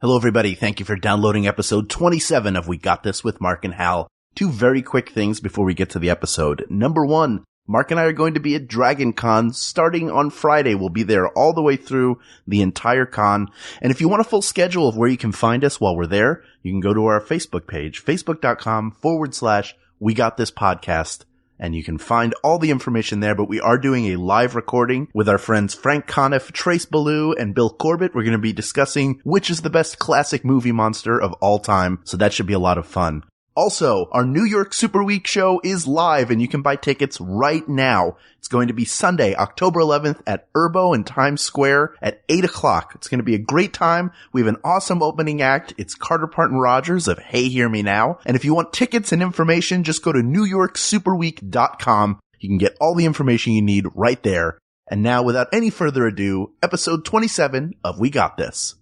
Hello, everybody. Thank you for downloading episode 27 of We Got This with Mark and Hal. Two very quick things before we get to the episode. Number one, Mark and I are going to be at Dragon Con starting on Friday. We'll be there all the way through the entire con. And if you want a full schedule of where you can find us while we're there, you can go to our Facebook page, facebook.com/We Got This Podcast. And you can find all the information there, but we are doing a live recording with our friends Frank Conniff, Trace Ballou, and Bill Corbett. We're going to be discussing which is the best classic movie monster of all time, so that should be a lot of fun. Also, our New York Super Week show is live, and you can buy tickets right now. It's going to be Sunday, October 11th at Urbo in Times Square at 8 o'clock. It's going to be a great time. We have an awesome opening act. It's Carter Parton Rogers of Hey Hear Me Now. And if you want tickets and information, just go to NewYorkSuperWeek.com. You can get all the information you need right there. And now, without any further ado, episode 27 of We Got This.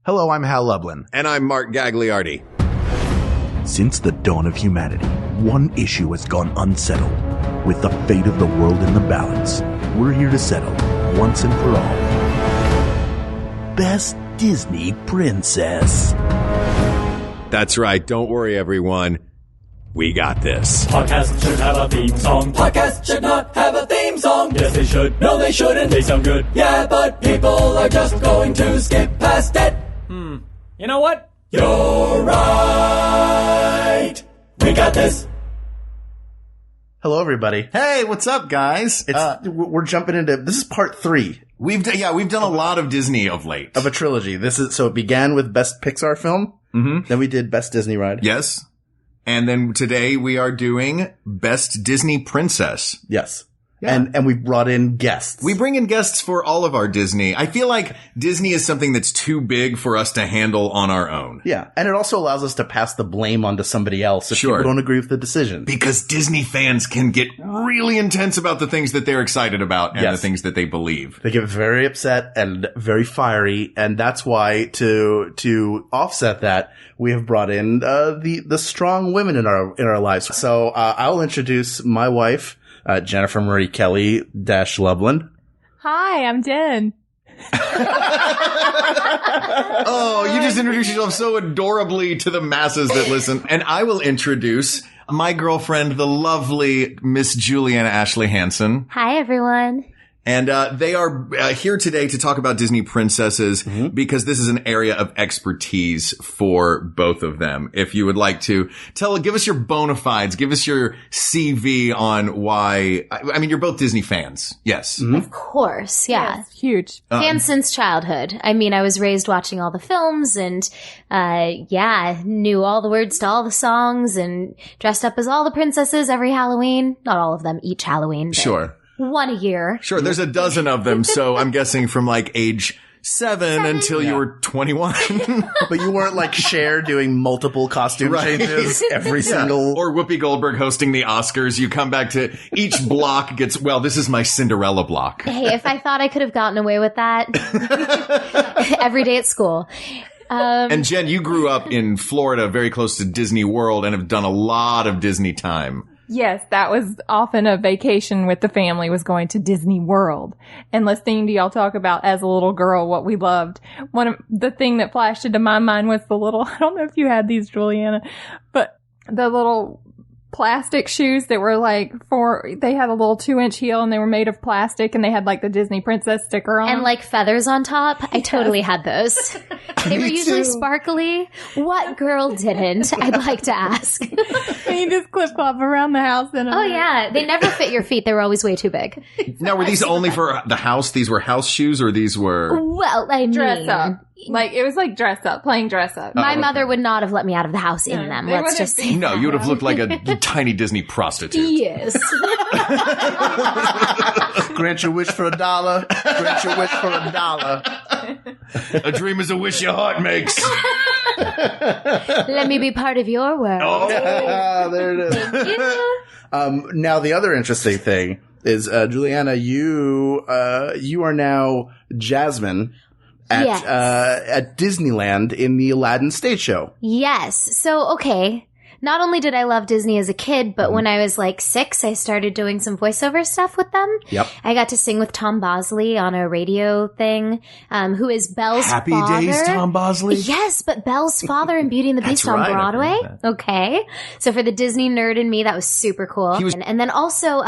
Hello, I'm Hal Lublin. And I'm Mark Gagliardi. Since the dawn of humanity, one issue has gone unsettled. With the fate of the world in the balance, we're here to settle, once and for all, Best Disney Princess. That's right. Don't worry, everyone. We got this. Podcast should have a theme song. Podcast should not have a theme song. Yes, they should. No, they shouldn't. They sound good. Yeah, but people are just going to skip past it. You know what? You're right. We got this. Hello, everybody. Hey, what's up, guys? We're jumping into, this is part 3 We've done a lot of Disney of late. of a trilogy. So it began with Best Pixar Film. Mm-hmm. Then we did Best Disney Ride. Yes. And then today we are doing Best Disney Princess. Yes. Yeah. And we brought in guests. We bring in guests for all of our Disney. I feel like Disney is something that's too big for us to handle on our own. Yeah. And it also allows us to pass the blame onto somebody else if people don't agree with the decision. Because Disney fans can get really intense about the things that they're excited about and the things that they believe. They get very upset and very fiery, and that's why to offset that, we have brought in the strong women in our lives. So I'll introduce my wife, Jennifer Marie Kelley Lublin. Hi, I'm Jen. Oh, you just introduced yourself so adorably to the masses that listen. And I will introduce my girlfriend, the lovely Miss Juliana Ashley Hansen. Hi, everyone. And they are here today to talk about Disney princesses because this is an area of expertise for both of them. If you would like to give us your bona fides, give us your CV on why. I mean, you're both Disney fans. Yes. Mm-hmm. Of course. Yeah. Yes, huge. Fans since childhood. I mean, I was raised watching all the films and, knew all the words to all the songs and dressed up as all the princesses every Halloween. Not all of them, each Halloween. Sure. One a year. Sure, there's a dozen of them, so I'm guessing from like age 7 until you were 21. But you weren't like Cher doing multiple costume changes every single... Or Whoopi Goldberg hosting the Oscars. You come back to each block gets, this is my Cinderella block. Hey, if I thought I could have gotten away with that every day at school. And Jen, you grew up in Florida, very close to Disney World, and have done a lot of Disney time. Yes, that was often a vacation with the family, was going to Disney World and listening to y'all talk about as a little girl what we loved. The thing that flashed into my mind was the little, I don't know if you had these, Juliana, but the little plastic shoes that were they had a little 2-inch heel and they were made of plastic and they had like the Disney princess sticker on. And like feathers on top. I totally had those. They were usually sparkly. What girl didn't? I'd like to ask. And you just clip up around the house. Yeah. They never fit your feet. They were always way too big. Now, were these only for the house? These were house shoes or these were... Well, I mean... Dress up. It was like playing dress up. My mother would not have let me out of the house in them. Let's just say No, you would have looked like a tiny Disney prostitute. Yes. Grant your wish for $1. Grant your wish for $1. A dream is a wish your heart makes. Let me be part of your world. Oh, there it is. Thank you. Now, the other interesting thing is, Juliana, you are now Jasmine at Disneyland in the Aladdin stage show. Yes. So, okay. not only did I love Disney as a kid, but when I was like 6, I started doing some voiceover stuff with them. Yep. I got to sing with Tom Bosley on a radio thing, who is Belle's Happy father. Days, Tom Bosley? Yes, but Belle's father in Beauty and the Beast on right, I've Broadway. heard that. Okay. So for the Disney nerd in me, that was super cool. And then also,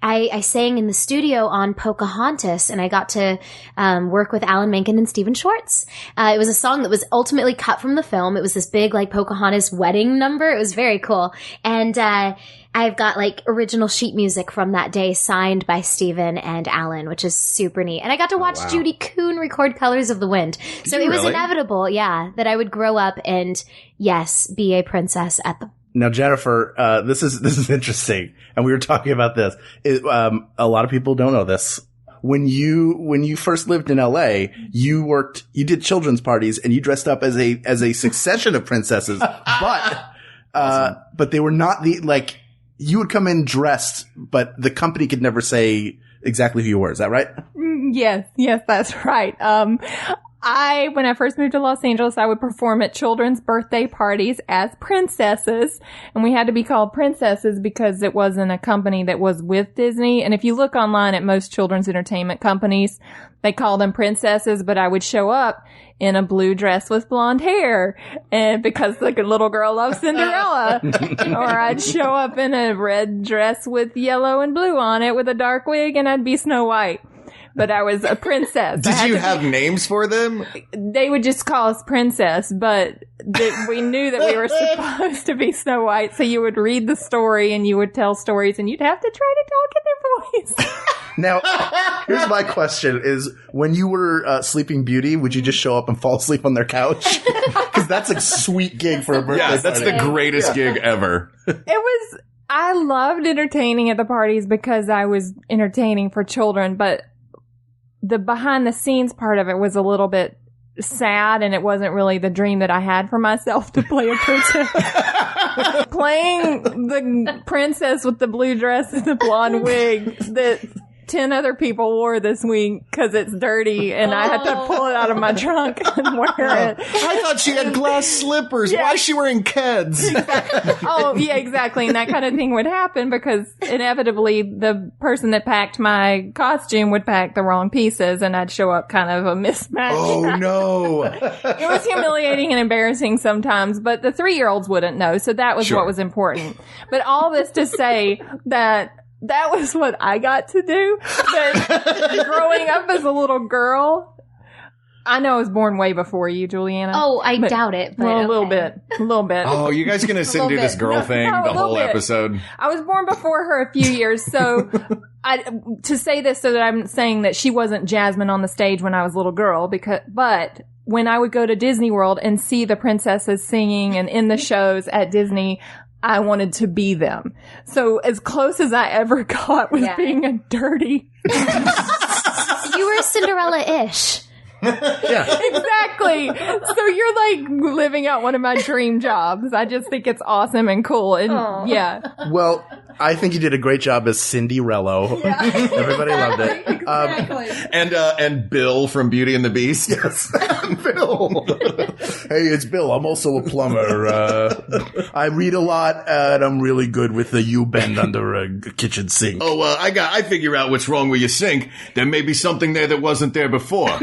I sang in the studio on Pocahontas, and I got to work with Alan Menken and Stephen Schwartz. It was a song that was ultimately cut from the film. It was this big, like, Pocahontas wedding number. It was very cool. And I've got, like, original sheet music from that day signed by Stephen and Alan, which is super neat. And I got to watch Judy Kuhn record Colors of the Wind. So it was inevitable, that I would grow up and, yes, be a princess at the... Now, Jennifer, this is interesting. And we were talking about this. A lot of people don't know this. When you first lived in LA, you did children's parties and you dressed up as a succession of princesses, but they were not you would come in dressed, but the company could never say exactly who you were. Is that right? Yes, that's right. When I first moved to Los Angeles, I would perform at children's birthday parties as princesses. And we had to be called princesses because it wasn't a company that was with Disney. And if you look online at most children's entertainment companies, they call them princesses, but I would show up in a blue dress with blonde hair, and because the little girl loves Cinderella. Or I'd show up in a red dress with yellow and blue on it with a dark wig, and I'd be Snow White. But I was a princess. Did you have names for them? They would just call us princess, but we knew that we were supposed to be Snow White, so you would read the story and you would tell stories and you'd have to try to talk in their voice. Now, here's my question is, when you were Sleeping Beauty, would you just show up and fall asleep on their couch? Because that's a sweet gig for a birthday party. That's the greatest gig ever. I loved entertaining at the parties because I was entertaining for children, but the behind the scenes part of it was a little bit sad, and it wasn't really the dream that I had for myself to play a princess. Playing the princess with the blue dress and the blonde wig that 10 other people wore this week because it's dirty, and I had to pull it out of my trunk and wear it. I thought she had glass slippers. Yeah. Why is she wearing Keds? Oh, yeah, exactly. And that kind of thing would happen because inevitably the person that packed my costume would pack the wrong pieces, and I'd show up kind of a mismatch. Oh, no. It was humiliating and embarrassing sometimes, but the 3-year-olds wouldn't know, so that was what was important. But all this to say that was what I got to do. But growing up as a little girl, I know I was born way before you, Juliana. Oh, I doubt it. But well, a little bit. Oh, you guys gonna sit and do this girl thing the whole episode? I was born before her a few years, so to say this so that I'm saying that she wasn't Jasmine on the stage when I was a little girl, but when I would go to Disney World and see the princesses singing and in the shows at Disney, I wanted to be them. So as close as I ever got was being a dirty. You were Cinderella-ish. Yeah. Exactly. So you're like living out one of my dream jobs. I just think it's awesome and cool. And yeah. Well, I think you did a great job as Cinderella. Yeah. Everybody loved it. Exactly. And Bill from Beauty and the Beast. Yes. Bill. Hey, it's Bill. I'm also a plumber. I read a lot, and I'm really good with the U-bend under a kitchen sink. Oh, I figure out what's wrong with your sink. There may be something there that wasn't there before.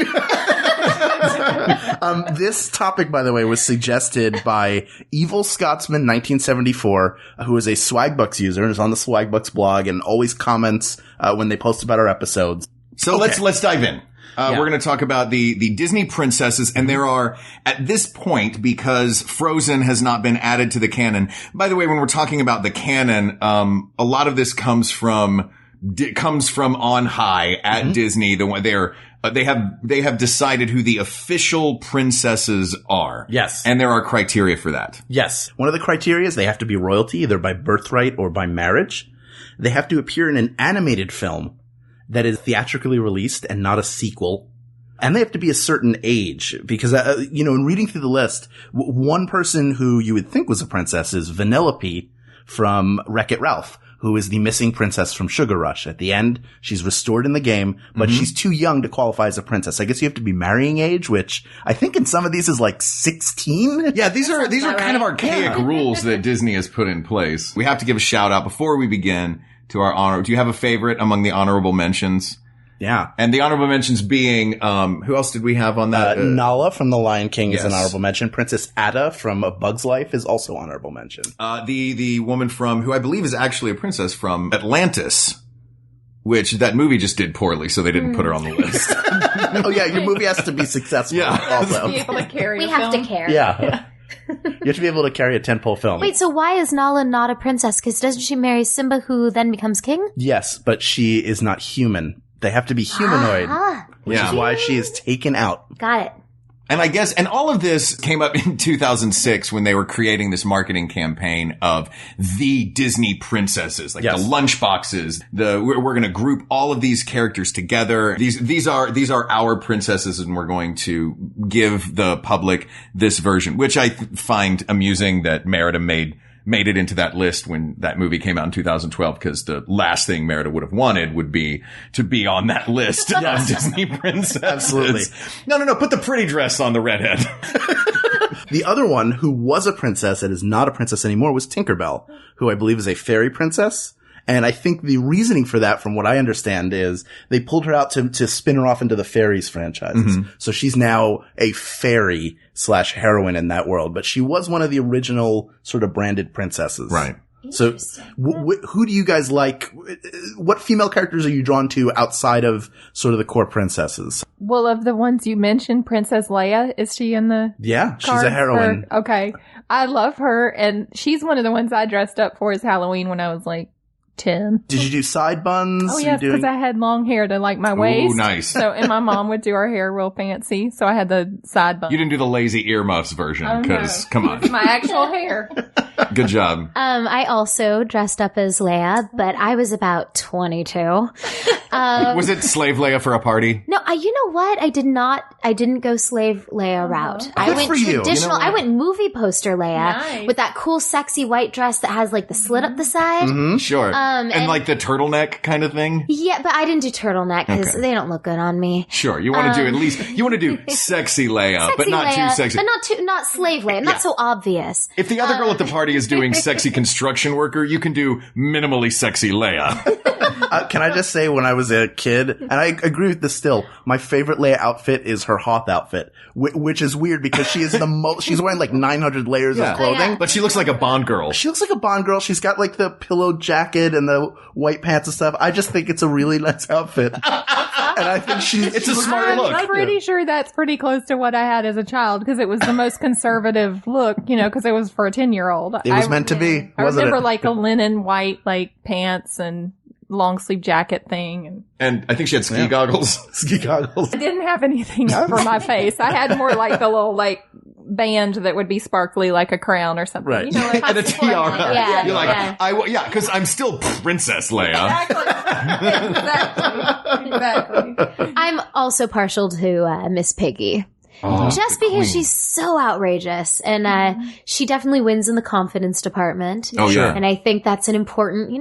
This topic, by the way, was suggested by Evil Scotsman 1974, who is a Swagbucks user and is on the Swagbucks blog and always comments when they post about our episodes. So let's dive in. We're going to talk about the Disney princesses, and there are, at this point, because Frozen has not been added to the canon. By the way, when we're talking about the canon, a lot of this comes from on high at Disney. They have decided who the official princesses are. Yes. And there are criteria for that. Yes. One of the criteria is they have to be royalty, either by birthright or by marriage. They have to appear in an animated film that is theatrically released and not a sequel. And they have to be a certain age because, in reading through the list, one person who you would think was a princess is Vanellope from Wreck-It Ralph, who is the missing princess from Sugar Rush. At the end, she's restored in the game, but she's too young to qualify as a princess. I guess you have to be marrying age, which I think in some of these is like 16. Yeah, these are kind of archaic rules that Disney has put in place. We have to give a shout out before we begin to our honor. Do you have a favorite among the honorable mentions? Yeah. And the honorable mentions being, who else did we have on that? Nala from The Lion King yes. is an honorable mention. Princess Ada from A Bug's Life is also honorable mention. The woman from, who I believe is actually a princess from Atlantis, which that movie just did poorly, so they didn't put her on the list. Oh yeah, your movie has to be successful. Yeah. Also. Be able to carry We a have film. to care. Yeah. You have to be able to carry a tentpole film. Wait, so why is Nala not a princess? Because doesn't she marry Simba, who then becomes king? Yes, but she is not human. They have to be humanoid, which Yeah. is why she is taken out. Got it. And I guess, and all of this came up in 2006 when they were creating this marketing campaign of the Disney princesses, like Yes. the lunchboxes. We're going to group all of these characters together. These are our princesses, and we're going to give the public this version, which I find amusing that Merida made it into that list when that movie came out in 2012, because the last thing Merida would have wanted would be to be on that list of Disney princesses. Absolutely. No, put the pretty dress on the redhead. The other one who was a princess and is not a princess anymore was Tinkerbell, who I believe is a fairy princess. And I think the reasoning for that, from what I understand, is they pulled her out to spin her off into the fairies franchises. So she's now a fairy / heroine in that world, but she was one of the original sort of branded princesses. Right. So who do you guys like? What female characters are you drawn to outside of sort of the core princesses? Well, of the ones you mentioned, Princess Leia, is she in the Yeah, she's card a heroine. okay. I love her, and she's one of the ones I dressed up for as Halloween when I was like 10. Did you do side buns? Oh, yes, because I had long hair to like my waist. Ooh, nice. So, and my mom would do our hair real fancy, so I had the side bun. You didn't do the lazy earmuffs version, because, come on. It's my actual hair. Good job. I also dressed up as Leia, but I was about 22. Was it Slave Leia for a party? No, you know what? I didn't go slave Leia route. I went for you. traditional. You know what? I went movie poster Leia Nice. with that cool sexy white dress that has like the slit up the side. Sure. And like the turtleneck kind of thing? Yeah, but I didn't do turtleneck because Okay. they don't look good on me. Sure. You want to do at least, you want to do sexy Leia, but Sexy not Leia, too sexy. but not slave Leia, not so obvious. If the other girl at the party is doing sexy construction worker, you can do minimally sexy Leia. Can I just say, when I was a kid, and I agree with this still, my favorite Leia outfit is her Hoth outfit, which is weird because she is the most, she's wearing like 900 layers Yeah. of clothing. But she looks like a Bond girl. She looks like a Bond girl. She's got like the pillow jacket and the white pants and stuff. I just think it's a really nice outfit. And I think It's a smart look. I'm pretty sure that's pretty close to what I had as a child because it was the most conservative look, because it was for a 10-year-old. It was meant to be, I wasn't remember it? like a linen white like pants and long sleeve jacket thing. And I think she had ski goggles. Ski goggles. I didn't have anything over my face. I had more like the little like band that would be sparkly like a crown or something. Right. Like And a tiara. Yeah, You're like, yeah. because I'm still Princess Leia. Exactly. I'm also partial to Miss Piggy. Just because she's so outrageous. And she definitely wins in the confidence department. Oh, yeah. And I think that's an important,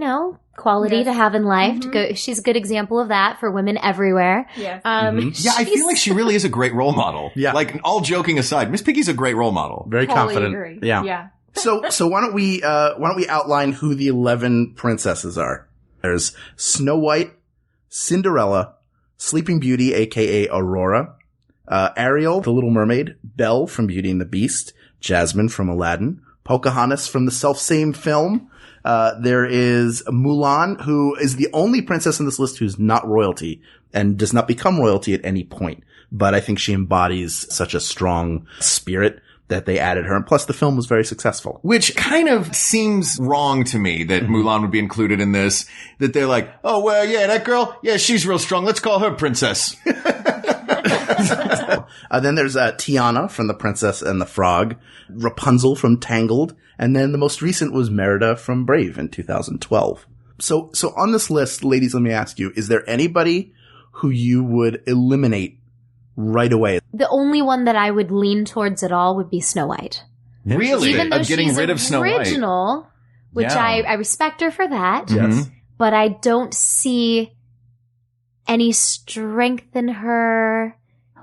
quality to have in life. She's a good example of that for women everywhere. Yes. Yeah, I feel like she really is a great role model. Yeah. Like, all joking aside, Miss Piggy's a great role model. Very Totally confident. agree. Yeah. So why don't we outline who the 11 princesses are? There's Snow White, Cinderella, Sleeping Beauty, aka Aurora, Ariel, the Little Mermaid, Belle from Beauty and the Beast, Jasmine from Aladdin, Pocahontas from the self-same film. There is Mulan, who is the only princess in this list who's not royalty and does not become royalty at any point. But I think she embodies such a strong spirit that they added her. And plus the film was very successful. Which kind of seems wrong to me that Mulan would be included in this. That they're like, oh, well, yeah, that girl, yeah, she's real strong. Let's call her princess. Then there's Tiana from The Princess and the Frog, Rapunzel from Tangled, and then the most recent was Merida from Brave in 2012. So on this list, ladies, let me ask you, is there anybody who you would eliminate right away? The only one that I would lean towards at all would be Snow White. Really? Even though Getting she's rid of Snow White. original, which Yeah. I respect her for that. Yes. But I don't see any strength in her.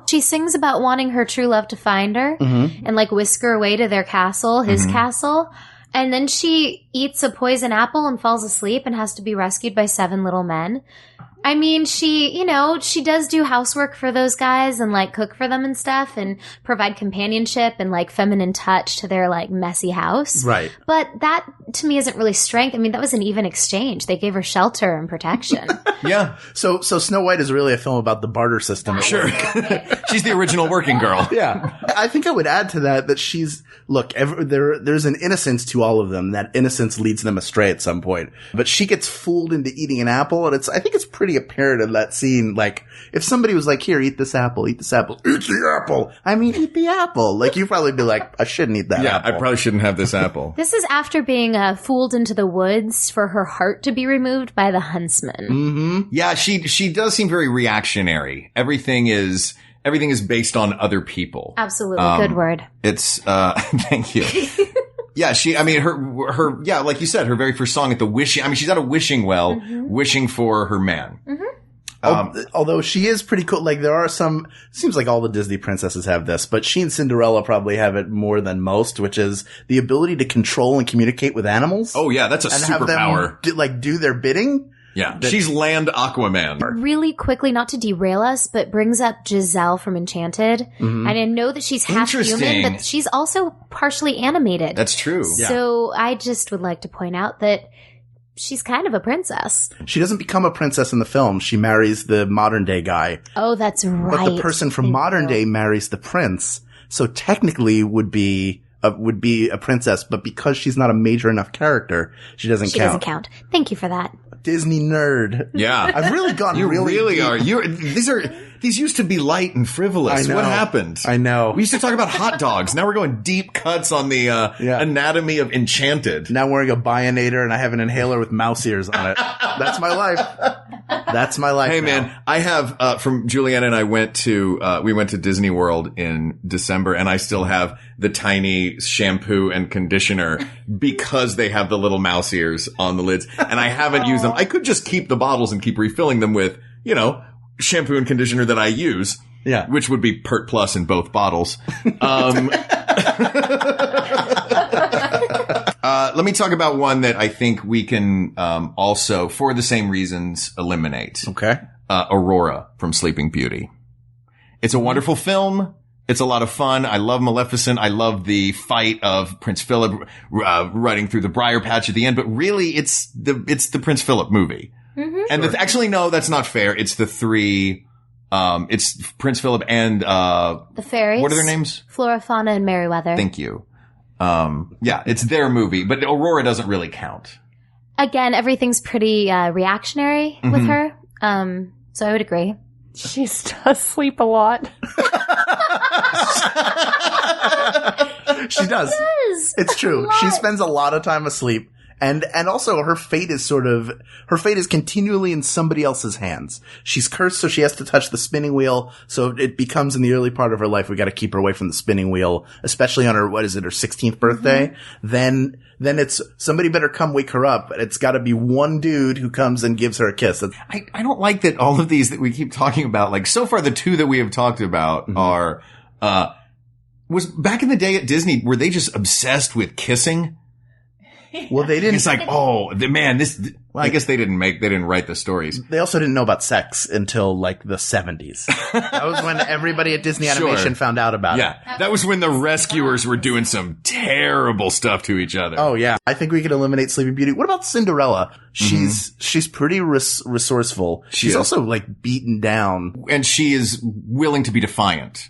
She sings about wanting her true love to find her and like whisk her away to their castle, his castle. And then she eats a poison apple and falls asleep and has to be rescued by 7 little men. I mean, she does do housework for those guys and like cook for them and stuff and provide companionship and like feminine touch to their like messy house. Right. But that to me isn't really strength. I mean, that was an even exchange. They gave her shelter and protection. Yeah. So Snow White is really a film about the barter system. Sure. She's the original working girl. Yeah. I think I would add to that she's, look, there's an innocence to all of them. That innocence leads them astray at some point. But she gets fooled into eating an apple, and I think it's pretty apparent in that scene. Like, if somebody was like, here, eat this apple, eat the apple. I mean, eat the apple. Like, you'd probably be like, I shouldn't eat that apple. I probably shouldn't have this apple. This is after being fooled into the woods for her heart to be removed by the huntsman. Yeah, she does seem very reactionary. Everything is based on other people. Absolutely. Good word. It's, thank you. Yeah, her, yeah, like you said, her very first song at the wishing, I mean, she's at a wishing well, wishing for her man. Although she is pretty cool. Like, there are some, seems like all the Disney princesses have this, but she and Cinderella probably have it more than most, which is the ability to control and communicate with animals. Oh yeah, that's a and have them superpower. do their bidding. Yeah, she's land Aquaman. Really quickly, not to derail us, but brings up Giselle from Enchanted. And I know that she's half human, but she's also partially animated. That's true. So I just would like to point out that she's kind of a princess. She doesn't become a princess in the film. She marries the modern day guy. Oh, that's right. But the person from modern day marries the prince. So technically would be a princess, but because she's not a major enough character, she doesn't count. She doesn't count. Thank you for that. Disney nerd. Yeah. I've really gone You really deep. are. These used to be light and frivolous. I know. What happened? I know. We used to talk about hot dogs. Now we're going deep cuts on the anatomy of Enchanted. Now I'm wearing a Bionator and I have an inhaler with mouse ears on it. That's my life. That's my life. Hey now. man, I have from Juliana and I went to Disney World in December, and I still have the tiny shampoo and conditioner because they have the little mouse ears on the lids, and I haven't used them. I could just keep the bottles and keep refilling them with, shampoo and conditioner that I use. Yeah. Which would be Pert Plus in both bottles. Let me talk about one that I think we can also, for the same reasons, eliminate. Okay. Aurora from Sleeping Beauty. It's a wonderful film. It's a lot of fun. I love Maleficent. I love the fight of Prince Philip running through the briar patch at the end. But really, it's the Prince Philip movie. And actually, no, that's not fair. It's the three. It's Prince Philip and the fairies. What are their names? Flora, Fauna, and Merryweather. Thank you. Yeah, it's their movie, but Aurora doesn't really count. Again, everything's pretty reactionary with her. So I would agree. She does sleep a lot. She does. It's true. She spends a lot of time asleep. And also her fate is continually in somebody else's hands. She's cursed, so she has to touch the spinning wheel. So it becomes in the early part of her life, we got to keep her away from the spinning wheel, especially on her 16th birthday. Then it's somebody better come wake her up. It's got to be one dude who comes and gives her a kiss. I don't like that all of these that we keep talking about, like so far the two that we have talked about are, was back in the day at Disney, were they just obsessed with kissing? Well, they didn't. It's like, I guess they didn't write the stories. They also didn't know about sex until like the 70s. That was when everybody at Disney Animation found out about it. Yeah. That was when the rescuers were doing some terrible stuff to each other. Oh yeah. I think we could eliminate Sleeping Beauty. What about Cinderella? She's pretty resourceful. She's also like beaten down. And she is willing to be defiant.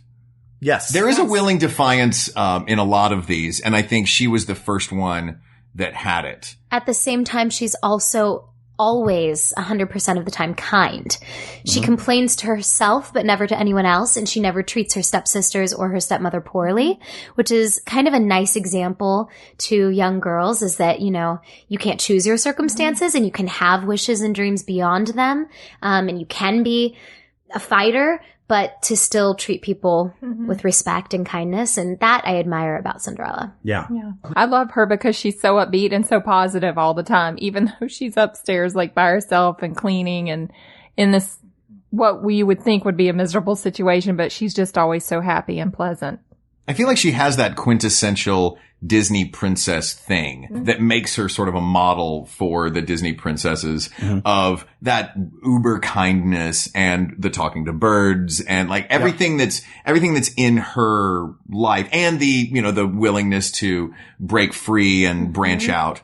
Yes. There is a willing defiance, in a lot of these. And I think she was the first one that had it. At the same time, she's also always 100% of the time kind. She complains to herself, but never to anyone else. And she never treats her stepsisters or her stepmother poorly, which is kind of a nice example to young girls, is that, you can't choose your circumstances and you can have wishes and dreams beyond them. And you can be a fighter, but to still treat people with respect and kindness. And that I admire about Cinderella. Yeah. I love her because she's so upbeat and so positive all the time, even though she's upstairs like by herself and cleaning and in this, what we would think would be a miserable situation, but she's just always so happy and pleasant. I feel like she has that quintessential Disney princess thing that makes her sort of a model for the Disney princesses of that uber kindness and the talking to birds and like everything that's in her life and the willingness to break free and branch out.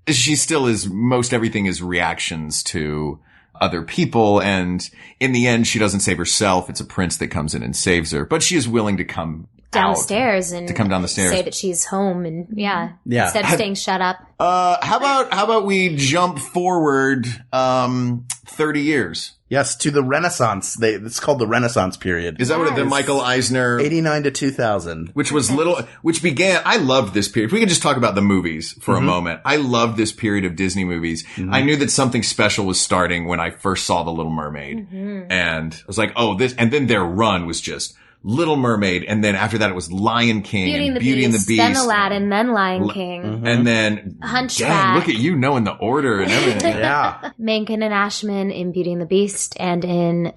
She still is, most everything is reactions to other people. And in the end, she doesn't save herself. It's a prince that comes in and saves her, but she is willing to come down the stairs and to come down the stairs, say that she's home and instead of staying shut up. How about we jump forward 30 years? Yes, to the Renaissance. It's called the Renaissance period. Is that what the Michael Eisner 89 to 2000, which began? I loved this period. If we could just talk about the movies for a moment. I loved this period of Disney movies. I knew that something special was starting when I first saw The Little Mermaid, and I was like, oh, this, and then their run was just Little Mermaid, and then after that it was Lion King, Beauty and the Beast, then Aladdin, then Lion King, and then Hunchback. Dang, look at you knowing the order and everything. Yeah. Menken and Ashman in Beauty and the Beast and in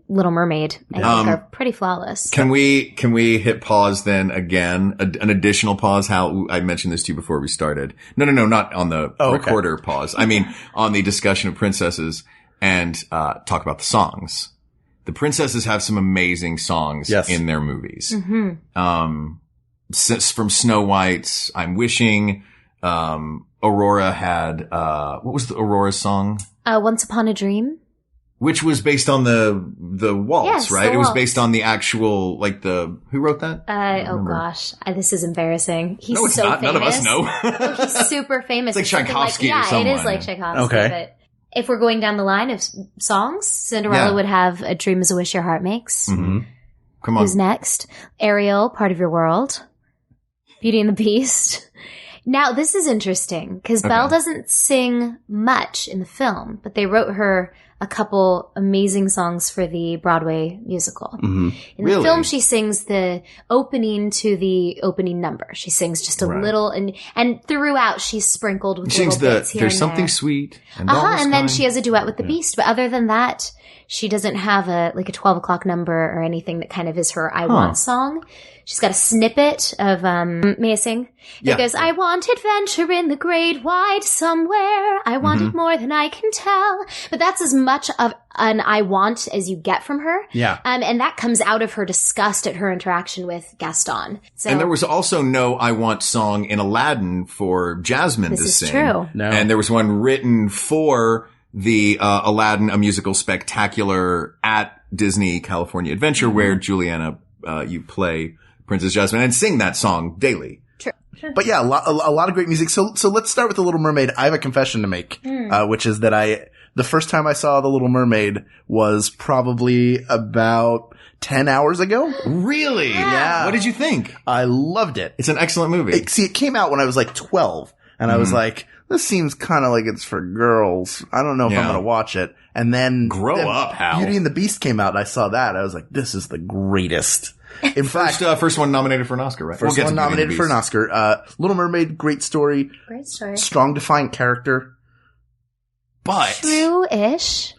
Little Mermaid, I think are pretty flawless. Can we hit pause then again? An additional pause? How I mentioned this to you before we started. No, not on the recorder pause. I mean on the discussion of princesses and talk about the songs. The princesses have some amazing songs in their movies. From Snow White's I'm Wishing, Aurora had, what was Aurora's song? Once Upon a Dream. Which was based on the waltz, right? It was based on the actual, who wrote that? Gosh. This is embarrassing. He's no, it's so not. famous. None of us know. He's super famous. It's like Tchaikovsky or someone. Yeah, it is like Tchaikovsky. Okay. But if we're going down the line of songs, Cinderella would have A Dream is a Wish Your Heart Makes. Come on. Who's next? Ariel, Part of Your World. Beauty and the Beast. Now, this is interesting because Belle doesn't sing much in the film, but they wrote her a couple amazing songs for the Broadway musical. In the film, she sings the opening to the opening number. She sings just a little, and throughout she's sprinkled with little bits here There's and something there. sweet. And then she has a duet with the Beast. But other than that, she doesn't have a 12 o'clock number or anything that kind of is her I Want song. She's got a snippet of, may I sing? It goes, I want adventure in the great wide somewhere. I want it more than I can tell. But that's as much of an I want as you get from her. Yeah. And that comes out of her disgust at her interaction with Gaston. So, and there was also no I Want song in Aladdin for Jasmine to sing. This is true. No. And there was one written for the Aladdin, a musical spectacular at Disney California Adventure, where Juliana, you play Princess Jasmine and sing that song daily. But yeah, a lot of great music. So let's start with The Little Mermaid. I have a confession to make, which is that the first time I saw The Little Mermaid was probably about 10 hours ago. Really? Yeah. What did you think? I loved it. It's an excellent movie. It came out when I was like 12, and I was like, this seems kind of like it's for girls. I don't know if I'm going to watch it. And then Grow up, Hal. Beauty and the Beast came out, and I saw that. I was like, this is the greatest. In fact, first one nominated for an Oscar, right? First one nominated for an Oscar. Little Mermaid, great story. Great story. Strong, defiant character. But True-ish.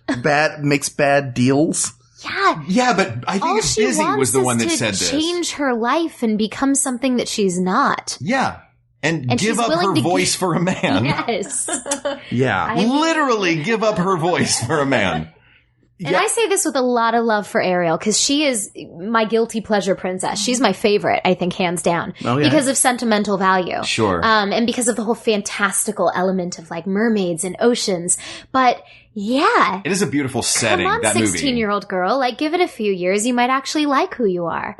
makes bad deals. Yeah. Yeah, but I think Disney was the one that said this. Change her life and become something that she's not. Yeah. And give she's up willing her to voice for a man. Yes. Yeah. Literally give up her voice for a man. And I say this with a lot of love for Ariel because she is my guilty pleasure princess. She's my favorite, I think, hands down. Oh, yeah. Because of sentimental value. Sure. And because of the whole fantastical element of like mermaids and oceans. But yeah. It is a beautiful setting, Come on, that movie. 16-year-old girl. Like, give it a few years. You might actually like who you are.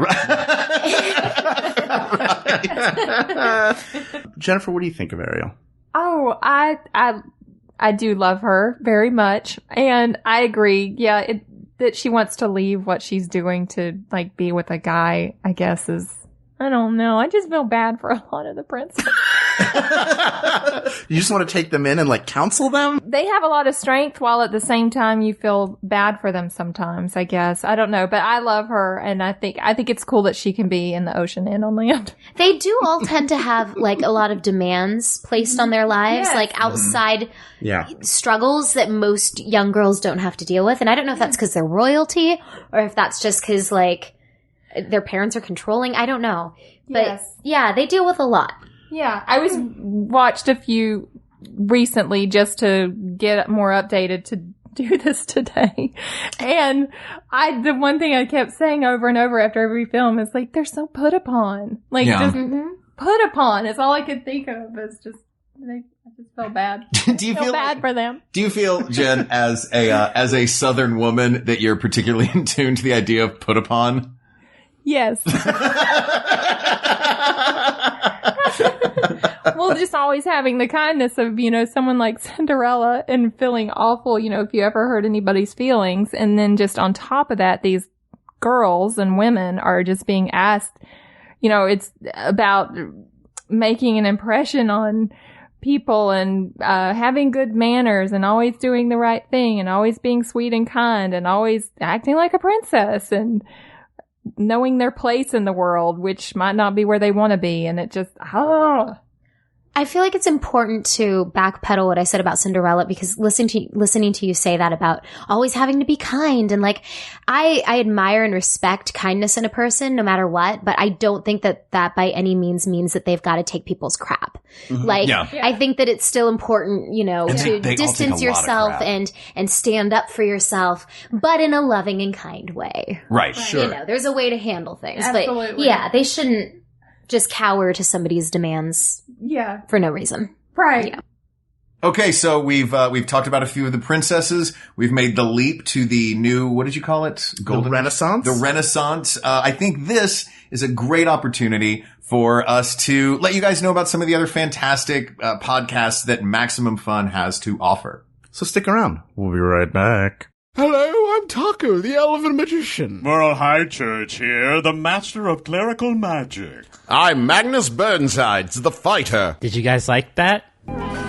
Jennifer, what do you think of Ariel? Oh, I do love her very much. And I agree. Yeah. That she wants to leave what she's doing to like be with a guy, I guess is, I don't know. I just feel bad for a lot of the princesses. You just want to take them in and like counsel them? They have a lot of strength while at the same time you feel bad for them sometimes, I guess. I don't know, but I love her and I think it's cool that she can be in the ocean and on land. They do all tend to have like a lot of demands placed on their lives, Yes. like outside Yeah. struggles that most young girls don't have to deal with. And I don't know if that's because they're royalty or if that's just because like their parents are controlling. I don't know. But Yes. yeah, they deal with a lot. Yeah, I watched a few recently just to get more updated to do this today. And the one thing I kept saying over and over after every film is like, they're so put upon. Like, just put upon. It's all I could think of. It's just, I just felt bad. Do you feel bad for them. Do you feel, Jen, as a Southern woman, that you're particularly in tune to the idea of put upon? Yes. Well, just always having the kindness of, someone like Cinderella and feeling awful, if you ever hurt anybody's feelings. And then just on top of that, these girls and women are just being asked, it's about making an impression on people and having good manners and always doing the right thing and always being sweet and kind and always acting like a princess and knowing their place in the world, which might not be where they want to be. And it just, I feel like it's important to backpedal what I said about Cinderella because listening to you say that about always having to be kind and like I admire and respect kindness in a person no matter what, but I don't think that by any means that they've got to take people's crap. Mm-hmm. Like I think that it's still important, to they distance yourself and stand up for yourself, but in a loving and kind way. Right, sure. There's a way to handle things. Absolutely. But yeah, they shouldn't just cower to somebody's demands. yeah, For no reason. right. Yeah. Okay, so we've talked about a few of the princesses. We've made the leap to the new, what did you call it? The Renaissance? The Renaissance. I think this is a great opportunity for us to let you guys know about some of the other fantastic podcasts that Maximum Fun has to offer. So stick around. We'll be right back. Hello, I'm Taco, the elven magician. Moral High Church here, the master of clerical magic. I'm Magnus Burnsides, the fighter. Did you guys like that?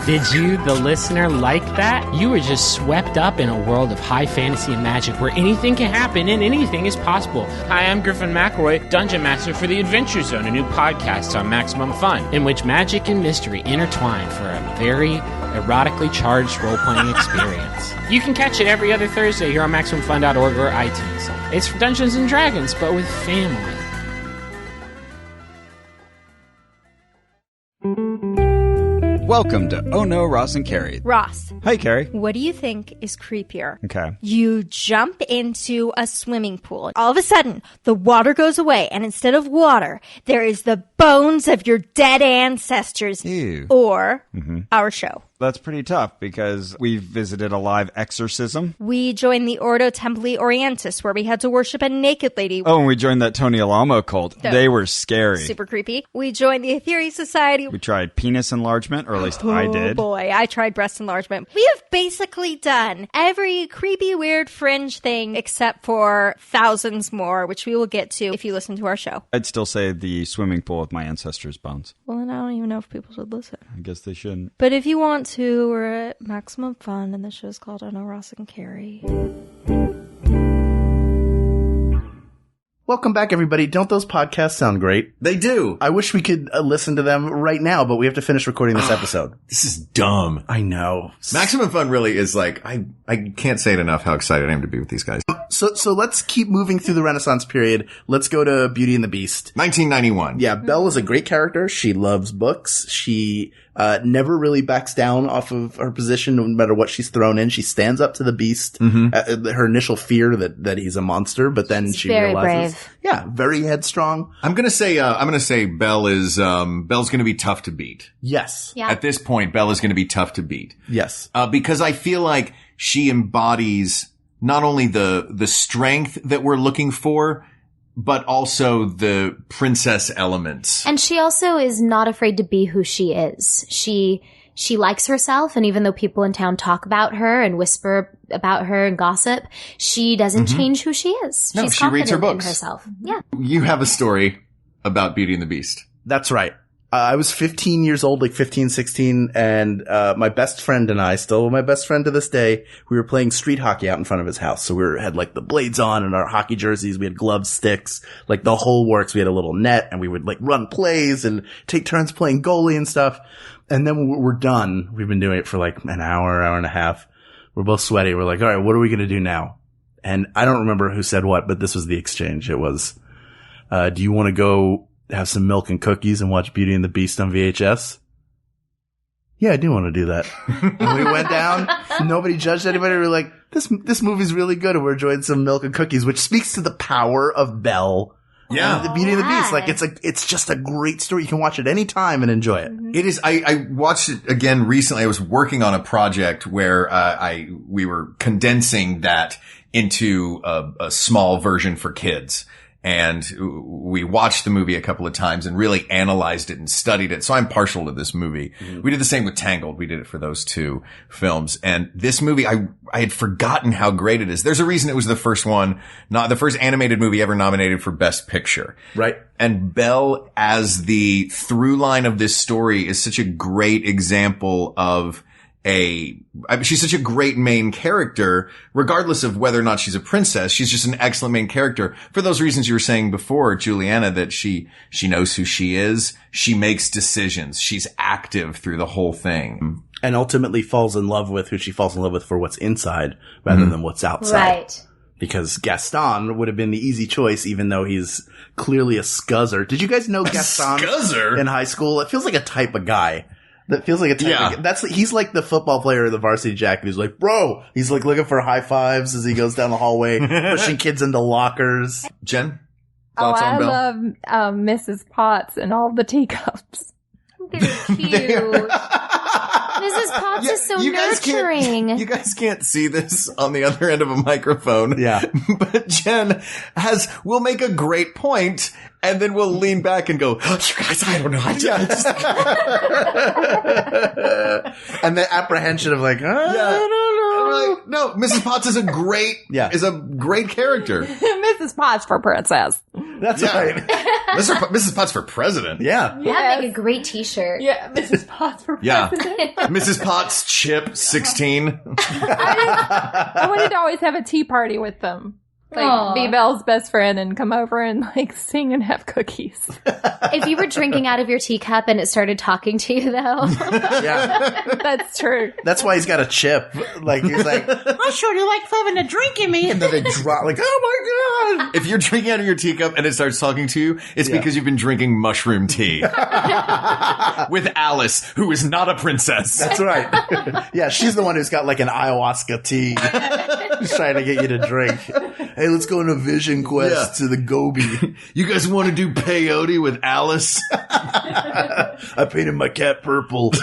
Did you, the listener, like that? You were just swept up in a world of high fantasy and magic where anything can happen and anything is possible. Hi, I'm Griffin McElroy, Dungeon Master for the Adventure Zone, a new podcast on Maximum Fun, in which magic and mystery intertwine for a very erotically charged role-playing experience. You can catch it every other Thursday here on MaximumFun.org or iTunes. It's Dungeons & Dragons, but with family. Welcome to Oh No, Ross and Carrie. Ross, Hi, Carrie. what do you think is creepier? Okay. You jump into a swimming pool. All of a sudden, the water goes away, and instead of water, there is the bones of your dead ancestors. Ew. Or our show. That's pretty tough because we visited a live exorcism. We joined the Ordo Templi Orientis, where we had to worship a naked lady. Oh, and we joined that Tony Alamo cult. They were scary. Super creepy. We joined the Aetheri Society. We tried penis enlargement, or at least I did. Oh boy, I tried breast enlargement. We have basically done every creepy, weird, fringe thing except for thousands more, which we will get to if you listen to our show. I'd still say the swimming pool with my ancestors' bones. Well, then I don't even know if people should listen. I guess they shouldn't. But if you want to, we're at Maximum Fun, and the show's called I Know Ross and Carrie. Welcome back, everybody. Don't those podcasts sound great? They do. I wish we could listen to them right now, but we have to finish recording this episode. This is dumb. I know. Maximum Fun really is like, I can't say it enough how excited I am to be with these guys. So let's keep moving through the Renaissance period. Let's go to Beauty and the Beast. 1991. Yeah, Belle is a great character. She loves books. She never really backs down off of her position, no matter what she's thrown in. She stands up to the Beast. Her initial fear that he's a monster, but then she very realizes, brave. Yeah, very headstrong. I'm gonna say Belle is Belle's gonna be tough to beat. Yes. Yeah. At this point, Belle is gonna be tough to beat. Yes. Because I feel like she embodies not only the strength that we're looking for, but also the princess elements. And she also is not afraid to be who she is. She likes herself, and even though people in town talk about her and whisper about her and gossip, she doesn't change who she is. No, She's she reads her confident in books. herself. Yeah. You have a story about Beauty and the Beast. That's right. I was 15 years old, like 15, 16, and my best friend and I, still my best friend to this day, we were playing street hockey out in front of his house. So had like the blades on and our hockey jerseys. We had gloves, sticks, like the whole works. We had a little net and we would like run plays and take turns playing goalie and stuff. And then we're done. We've been doing it for like an hour and a half. We're both sweaty. We're like, all right, what are we going to do now? And I don't remember who said what, but this was the exchange. It was, do you want to go have some milk and cookies and watch Beauty and the Beast on VHS? Yeah, I do want to do that. And we went down. Nobody judged anybody. We were like, this movie's really good. And we're enjoying some milk and cookies, which speaks to the power of Belle. Yeah. The Beauty and the Beast. Like, it's just a great story. You can watch it any time and enjoy it. It is. I watched it again recently. I was working on a project where, we were condensing that into a small version for kids. And we watched the movie a couple of times and really analyzed it and studied it. So I'm partial to this movie. Mm-hmm. We did the same with Tangled. We did it for those two films. And this movie, I had forgotten how great it is. There's a reason it was the first one, not the first animated movie ever nominated for Best Picture. Right. And Belle, as the through line of this story, is such a great example of she's such a great main character, regardless of whether or not she's a princess. She's just an excellent main character for those reasons you were saying before, Juliana, that she knows who she is. She makes decisions. She's active through the whole thing. And ultimately falls in love with who she falls in love with for what's inside rather than what's outside. Right. Because Gaston would have been the easy choice, even though he's clearly a scuzzer. Did you guys know Gaston scuzzer? In high school? It feels like a type of guy. That feels like a type of, he's like the football player in the Varsity Jacket who's like, bro, he's like looking for high fives as he goes down the hallway, pushing kids into lockers. Jen? Thoughts on Belle? I love Mrs. Potts and all the teacups. Very cute. Mrs. Potts is so nurturing. You guys can't see this on the other end of a microphone. Yeah. But Jen will make a great point and then we'll lean back and go, oh, you guys, I don't know. And the apprehension of like, I don't know. Like, no, Mrs. Potts is a great character. Mrs. Potts for princess. That's right. Mrs. Potts for president. Yeah. That'd make a great t-shirt. Yeah, Mrs. Potts for president. Mrs. Potts, Chip, 16. I wanted to always have a tea party with them. Like, be Belle's best friend and come over and, like, sing and have cookies. If you were drinking out of your teacup and it started talking to you, though. Yeah. That's true. That's why he's got a chip. Like, he's like, I sure do like having a drink in me. And then they drop, like, oh my God. If you're drinking out of your teacup and it starts talking to you, it's because you've been drinking mushroom tea. With Alice, who is not a princess. That's right. Yeah, she's the one who's got, like, an ayahuasca tea. Just trying to get you to drink. Hey, let's go on a vision quest to the Gobi. You guys want to do peyote with Alice? I painted my cat purple.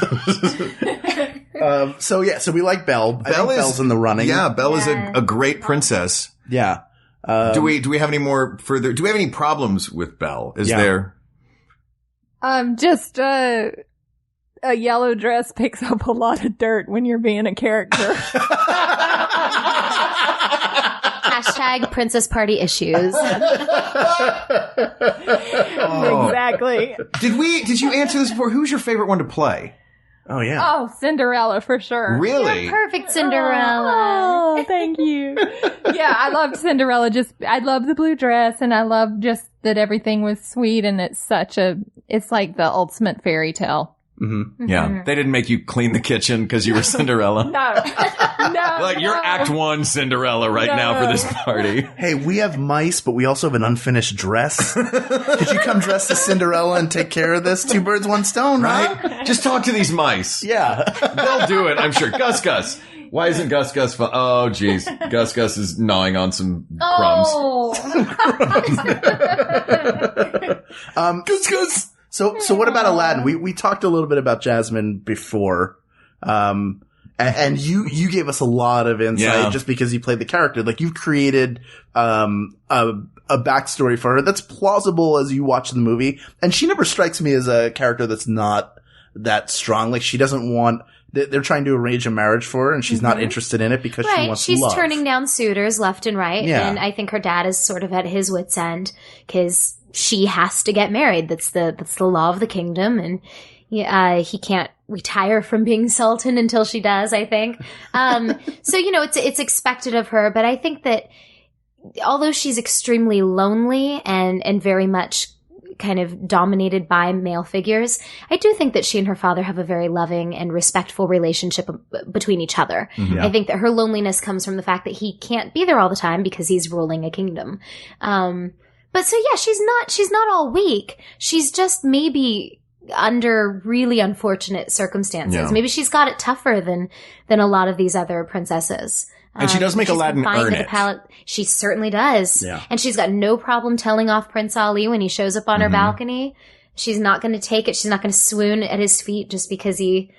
So we like Belle. I think Belle's in the running. Yeah, Belle is a great princess. Yeah. Do we have any more further? Do we have any problems with Belle? Is there? Just a yellow dress picks up a lot of dirt when you're being a character. Hashtag princess party issues. Exactly. Did you answer this before? Who's your favorite one to play? Oh, yeah. Oh, Cinderella for sure. Really? You're perfect, Cinderella. Oh, thank you. Yeah, I loved Cinderella. I love the blue dress and I love just that everything was sweet and it's like the ultimate fairy tale. Mm-hmm. Yeah. They didn't make you clean the kitchen because you were Cinderella. No. Like, you're Act 1 Cinderella now for this party. Hey, we have mice, but we also have an unfinished dress. Could you come dressed as Cinderella and take care of this? 2 birds, 1 stone, right? Just talk to these mice. Yeah. They'll do it, I'm sure. Gus. Why isn't Gus fun? Oh, jeez. Gus is gnawing on some crumbs. Gus. So what about Aladdin? We talked a little bit about Jasmine before. And you gave us a lot of insight just because you played the character. Like, you've created, a backstory for her that's plausible as you watch the movie. And she never strikes me as a character that's not that strong. Like, she doesn't want, they're trying to arrange a marriage for her and she's not interested in it because she wants she's love. Turning down suitors left and right. Yeah. And I think her dad is sort of at his wit's end because she has to get married. That's the law of the kingdom, and he can't retire from being sultan until she does, I think. So, it's expected of her, but I think that although she's extremely lonely and very much kind of dominated by male figures, I do think that she and her father have a very loving and respectful relationship between each other. Mm-hmm. I think that her loneliness comes from the fact that he can't be there all the time because he's ruling a kingdom. But so yeah, she's not all weak. She's just maybe under really unfortunate circumstances. Yeah. Maybe she's got it tougher than a lot of these other princesses. And she does make Aladdin earn it. She certainly does. Yeah. And she's got no problem telling off Prince Ali when he shows up on her balcony. She's not going to take it. She's not going to swoon at his feet just because he,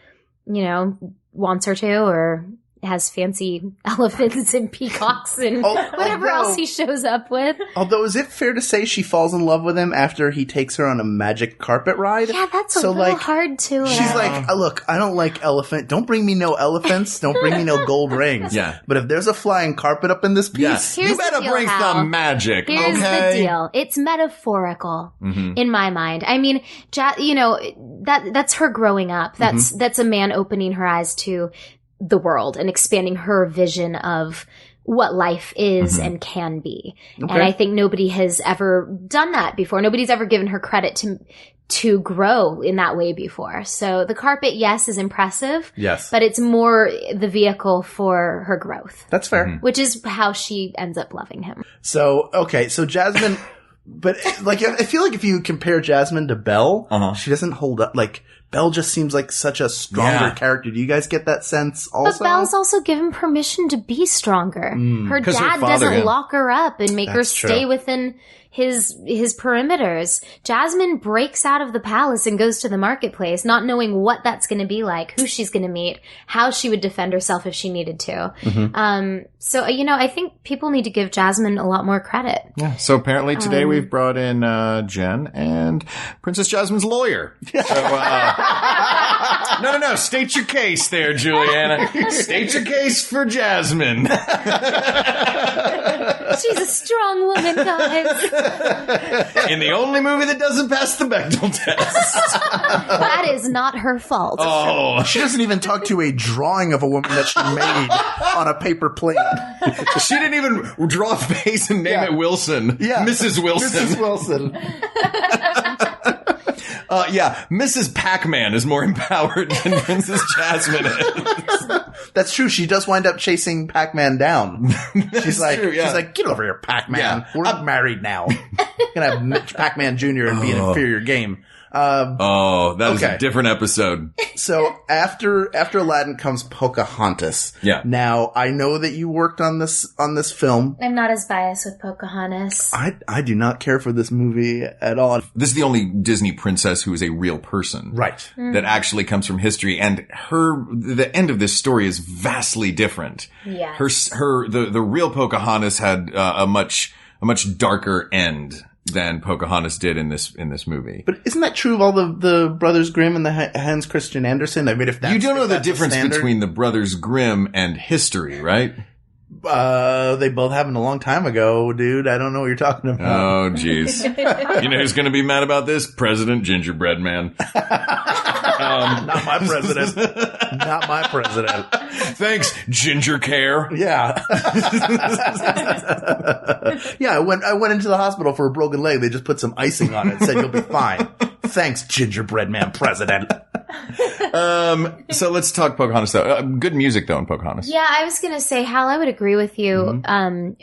wants her to, or has fancy elephants and peacocks and whatever else he shows up with. Although, is it fair to say she falls in love with him after he takes her on a magic carpet ride? Yeah, that's a little hard to... She's like, look, I don't like elephant. Don't bring me no elephants. Don't bring me no gold rings. Yeah. But if there's a flying carpet up in this piece... You better bring some magic, Here's okay? the deal. It's metaphorical in my mind. I mean, that's her growing up. That's a man opening her eyes to the world and expanding her vision of what life is and can be. Okay. And I think nobody has ever done that before. Nobody's ever given her credit to grow in that way before. So the carpet, yes, is impressive. Yes. But it's more the vehicle for her growth. That's fair. Which is how she ends up loving him. So Jasmine, but like, I feel like if you compare Jasmine to Belle, she doesn't hold up. Like, Belle just seems like such a stronger character. Do you guys get that sense also? But Belle's also given permission to be stronger. Her dad doesn't lock her up and make her stay within his perimeters. Jasmine breaks out of the palace and goes to the marketplace, not knowing what that's going to be like, who she's going to meet, how she would defend herself if she needed to. So, I think people need to give Jasmine a lot more credit. Yeah. So apparently today we've brought in Jen and Princess Jasmine's lawyer. So, no. State your case there, Juliana. State your case for Jasmine. She's a strong woman, guys. In the only movie that doesn't pass the Bechdel test. That is not her fault. Oh, she doesn't even talk to a drawing of a woman that she made on a paper plate. She didn't even draw a face and name it Wilson. Yeah. Mrs. Wilson. Mrs. Wilson. Mrs. Pac-Man is more empowered than Princess Jasmine is. That's true. She does wind up chasing Pac-Man down. She's like, get over here, Pac-Man. Yeah. We're married now. Gonna have Mitch Pac-Man Jr. and be an inferior game. That is a different episode. So after Aladdin comes Pocahontas. Yeah. Now I know that you worked on this film. I'm not as biased with Pocahontas. I do not care for this movie at all. This is the only Disney princess who is a real person. Right. That actually comes from history, and the end of this story is vastly different. Yeah. The real Pocahontas had a much darker end than Pocahontas did in this movie. But isn't that true of all the Brothers Grimm and the Hans Christian Andersen? I mean, if that's, you don't know the that's difference standard, between the Brothers Grimm and history, right? They both happened a long time ago, dude. I don't know what you're talking about. Oh, jeez. You know who's going to be mad about this? President Gingerbread Man. Not my president. Not my president. Thanks, Ginger Care. Yeah. Yeah, I went into the hospital for a broken leg. They just put some icing on it and said, you'll be fine. Thanks, Gingerbread Man president. So let's talk Pocahontas, though. Good music, though, in Pocahontas. Yeah, I was going to say, Hal, I would agree with you,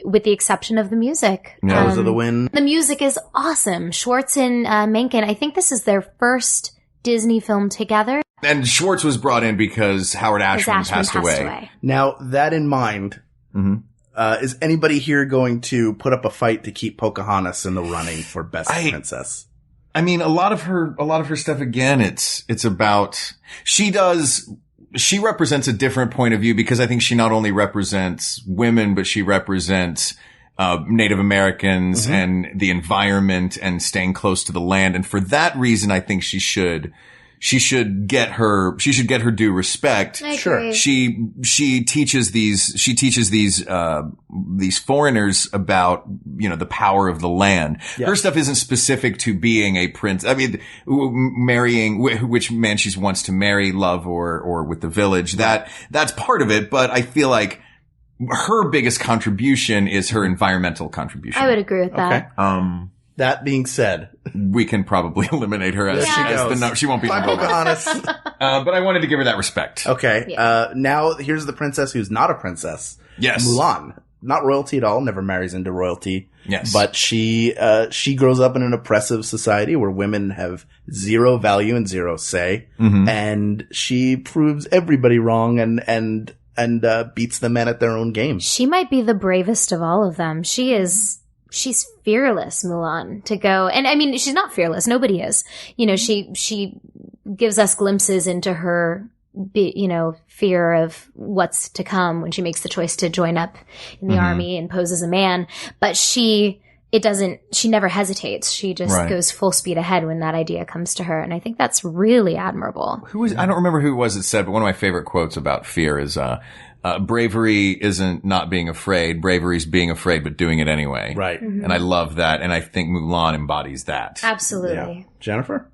with the exception of the music. Colors of the Wind. The music is awesome. Schwartz and Menken, I think this is their first Disney film together. And Schwartz was brought in because Howard Ashman passed away. Now, that in mind, is anybody here going to put up a fight to keep Pocahontas in the running for Best Princess? I mean, a lot of her stuff, again, it's about, she represents a different point of view, because I think she not only represents women, but she represents Native Americans and the environment and staying close to the land. And for that reason, I think she should she should get her due respect. I agree. She teaches these foreigners about, the power of the land. Yeah. Her stuff isn't specific to being a prince. I mean, marrying which man she wants to marry, love or with the village. That's part of it, but I feel like her biggest contribution is her environmental contribution. I would agree with that. Okay. That being said, we can probably eliminate her as she won't be Pocahontas. But I wanted to give her that respect. Okay. Yeah. Now here's the princess who's not a princess. Yes. Mulan. Not royalty at all, never marries into royalty. Yes. But she grows up in an oppressive society where women have zero value and zero say. Mm-hmm. And she proves everybody wrong and beats the men at their own game. She might be the bravest of all of them. She's fearless, Mulan, to go. And I mean, she's not fearless. Nobody is. She gives us glimpses into her, fear of what's to come when she makes the choice to join up in the army and pose as a man. But she never hesitates. She just goes full speed ahead when that idea comes to her. And I think that's really admirable. I don't remember who it was that said, but one of my favorite quotes about fear is, bravery isn't not being afraid. Bravery is being afraid, but doing it anyway. Right. Mm-hmm. And I love that. And I think Mulan embodies that. Absolutely. Yeah. Jennifer?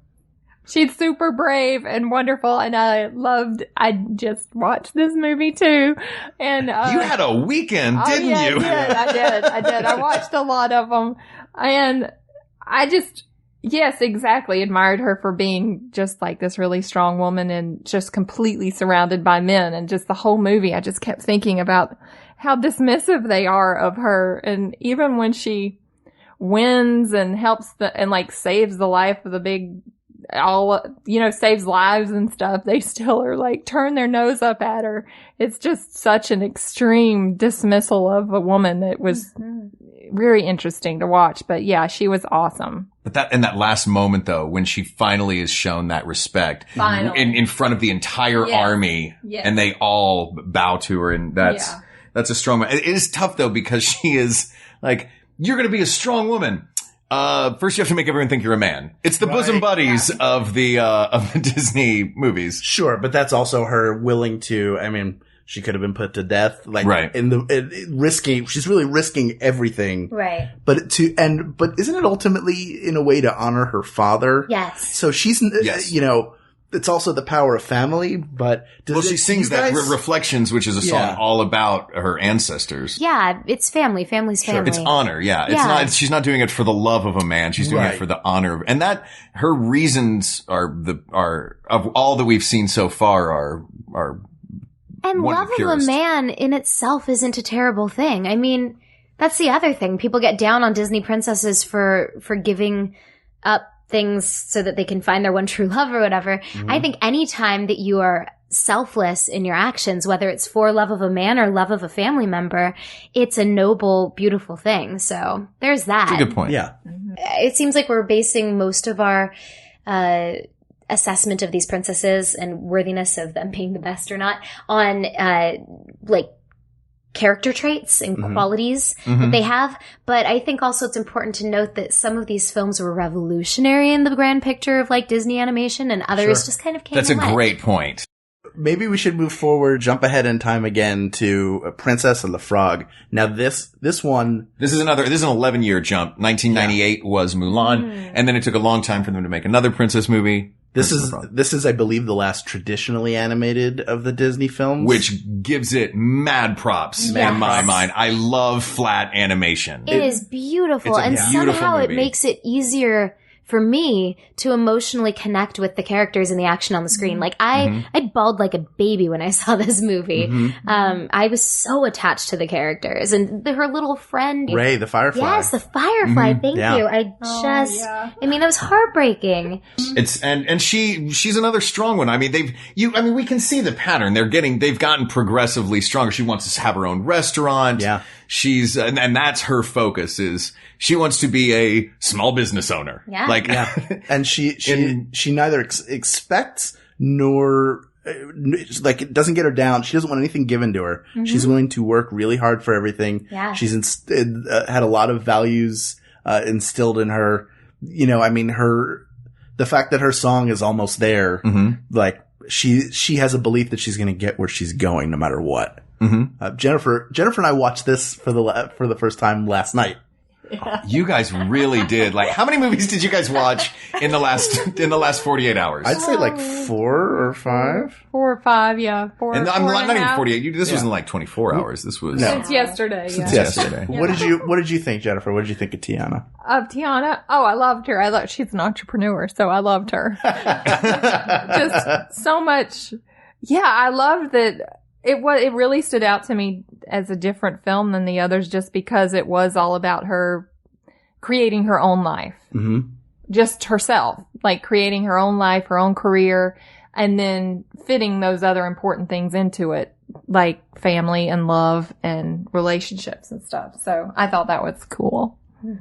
She's super brave and wonderful, and I just watched this movie too. And you had a weekend, didn't you? I did. I watched a lot of them, and I just, yes, exactly, admired her for being just like this really strong woman and just completely surrounded by men. And just the whole movie, I just kept thinking about how dismissive they are of her. And even when she wins and helps and like saves the life of the big, saves lives and stuff, they still are like turn their nose up at her. It's just such an extreme dismissal of a woman that was very interesting to watch. But yeah, she was awesome. But that last moment though, when she finally is shown that respect in front of the entire army and they all bow to her, and that's a strong moment. It is tough though, because she is like, you're going to be a strong woman. First you have to make everyone think you're a man. It's the bosom buddies of the Disney movies. Sure, but that's also her willing to, I mean, she could have been put to death, like she's really risking everything. Right. But isn't it ultimately in a way to honor her father? Yes. So she's, it's also the power of family, but she sings that Reflections, which is a song all about her ancestors. Yeah, it's family. Family's family. It's honor. Yeah. It's not, she's not doing it for the love of a man. She's doing it for the honor of, and that her reasons are of all that we've seen so far are and love of a man in itself isn't a terrible thing. I mean, that's the other thing. People get down on Disney princesses for giving up things so that they can find their one true love or whatever. Mm-hmm. I think any time that you are selfless in your actions, whether it's for love of a man or love of a family member, it's a noble, beautiful thing. So there's that. That's a good point. Yeah. It seems like we're basing most of our assessment of these princesses and worthiness of them being the best or not on character traits and qualities that they have. But I think also it's important to note that some of these films were revolutionary in the grand picture of like Disney animation, and others just kind of came That's a great point. Maybe we should move forward, jump ahead in time again to Princess and the Frog. Now this is an 11-year jump. 1998 was Mulan, and then it took a long time for them to make another princess movie. This is, I believe, the last traditionally animated of the Disney films. Which gives it mad props in my mind. I love flat animation. It is beautiful. And somehow it makes it easier for me to emotionally connect with the characters and the action on the screen. Like I bawled like a baby when I saw this movie. I was so attached to the characters and her little friend. Ray, the Firefly. Yes, the Firefly. Thank you. I mean, it was heartbreaking. And she's another strong one. I mean, we can see the pattern. They've gotten progressively stronger. She wants to have her own restaurant. Yeah. She's, and that's her focus is she wants to be a small business owner. Yeah. And she neither expects nor, like, it doesn't get her down. She doesn't want anything given to her. She's willing to work really hard for everything. Yeah. She's had a lot of values, instilled in her. You know, I mean, the fact that her song is almost there, like she has a belief that she's going to get where she's going no matter what. Jennifer and I watched this for the first time last night. You guys really did. Like, how many movies did you guys watch in the last 48 hours? I'd say like 4 or 5. 4 or 5, yeah. 4. And I'm not even half. 48. This wasn't like 24 hours. This was Since yesterday. Since Yeah. yesterday. What did you think, Jennifer? What did you think of Tiana? Of Tiana? Oh, I loved her. She's an entrepreneur, so I loved her. Just so much. Yeah, I loved that. It really stood out to me as a different film than the others just because it was all about her creating her own life. Just herself, like creating her own life, her own career, and then fitting those other important things into it, like family and love and relationships and stuff. So I thought that was cool.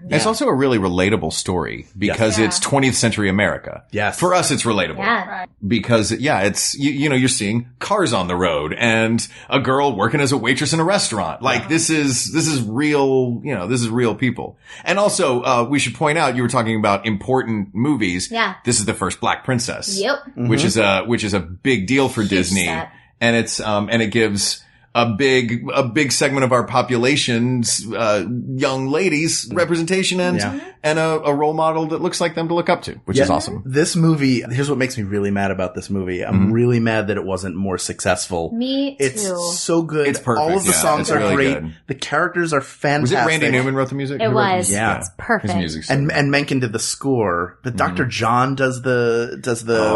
It's also a really relatable story because it's 20th century America. Yes. For us, it's relatable. Yeah. Right. Because, it's, you're seeing cars on the road and a girl working as a waitress in a restaurant. Like, this is real, this is real people. And also, we should point out, you were talking about important movies. Yeah. This is the first Black Princess. Yep. Which is a big deal for Disney. Step. And it's, and it gives a big segment of our population's young ladies representation and a role model that looks like them to look up to, which is awesome. This movie, here's what makes me really mad about this movie. I'm really mad that it wasn't more successful. Me too. It's so good. It's perfect. All of the songs it's are really great. good. The characters are fantastic. Was it Randy Newman wrote the music? It was. Yeah. It's perfect. His music's And Menken did the score, but Dr. John does the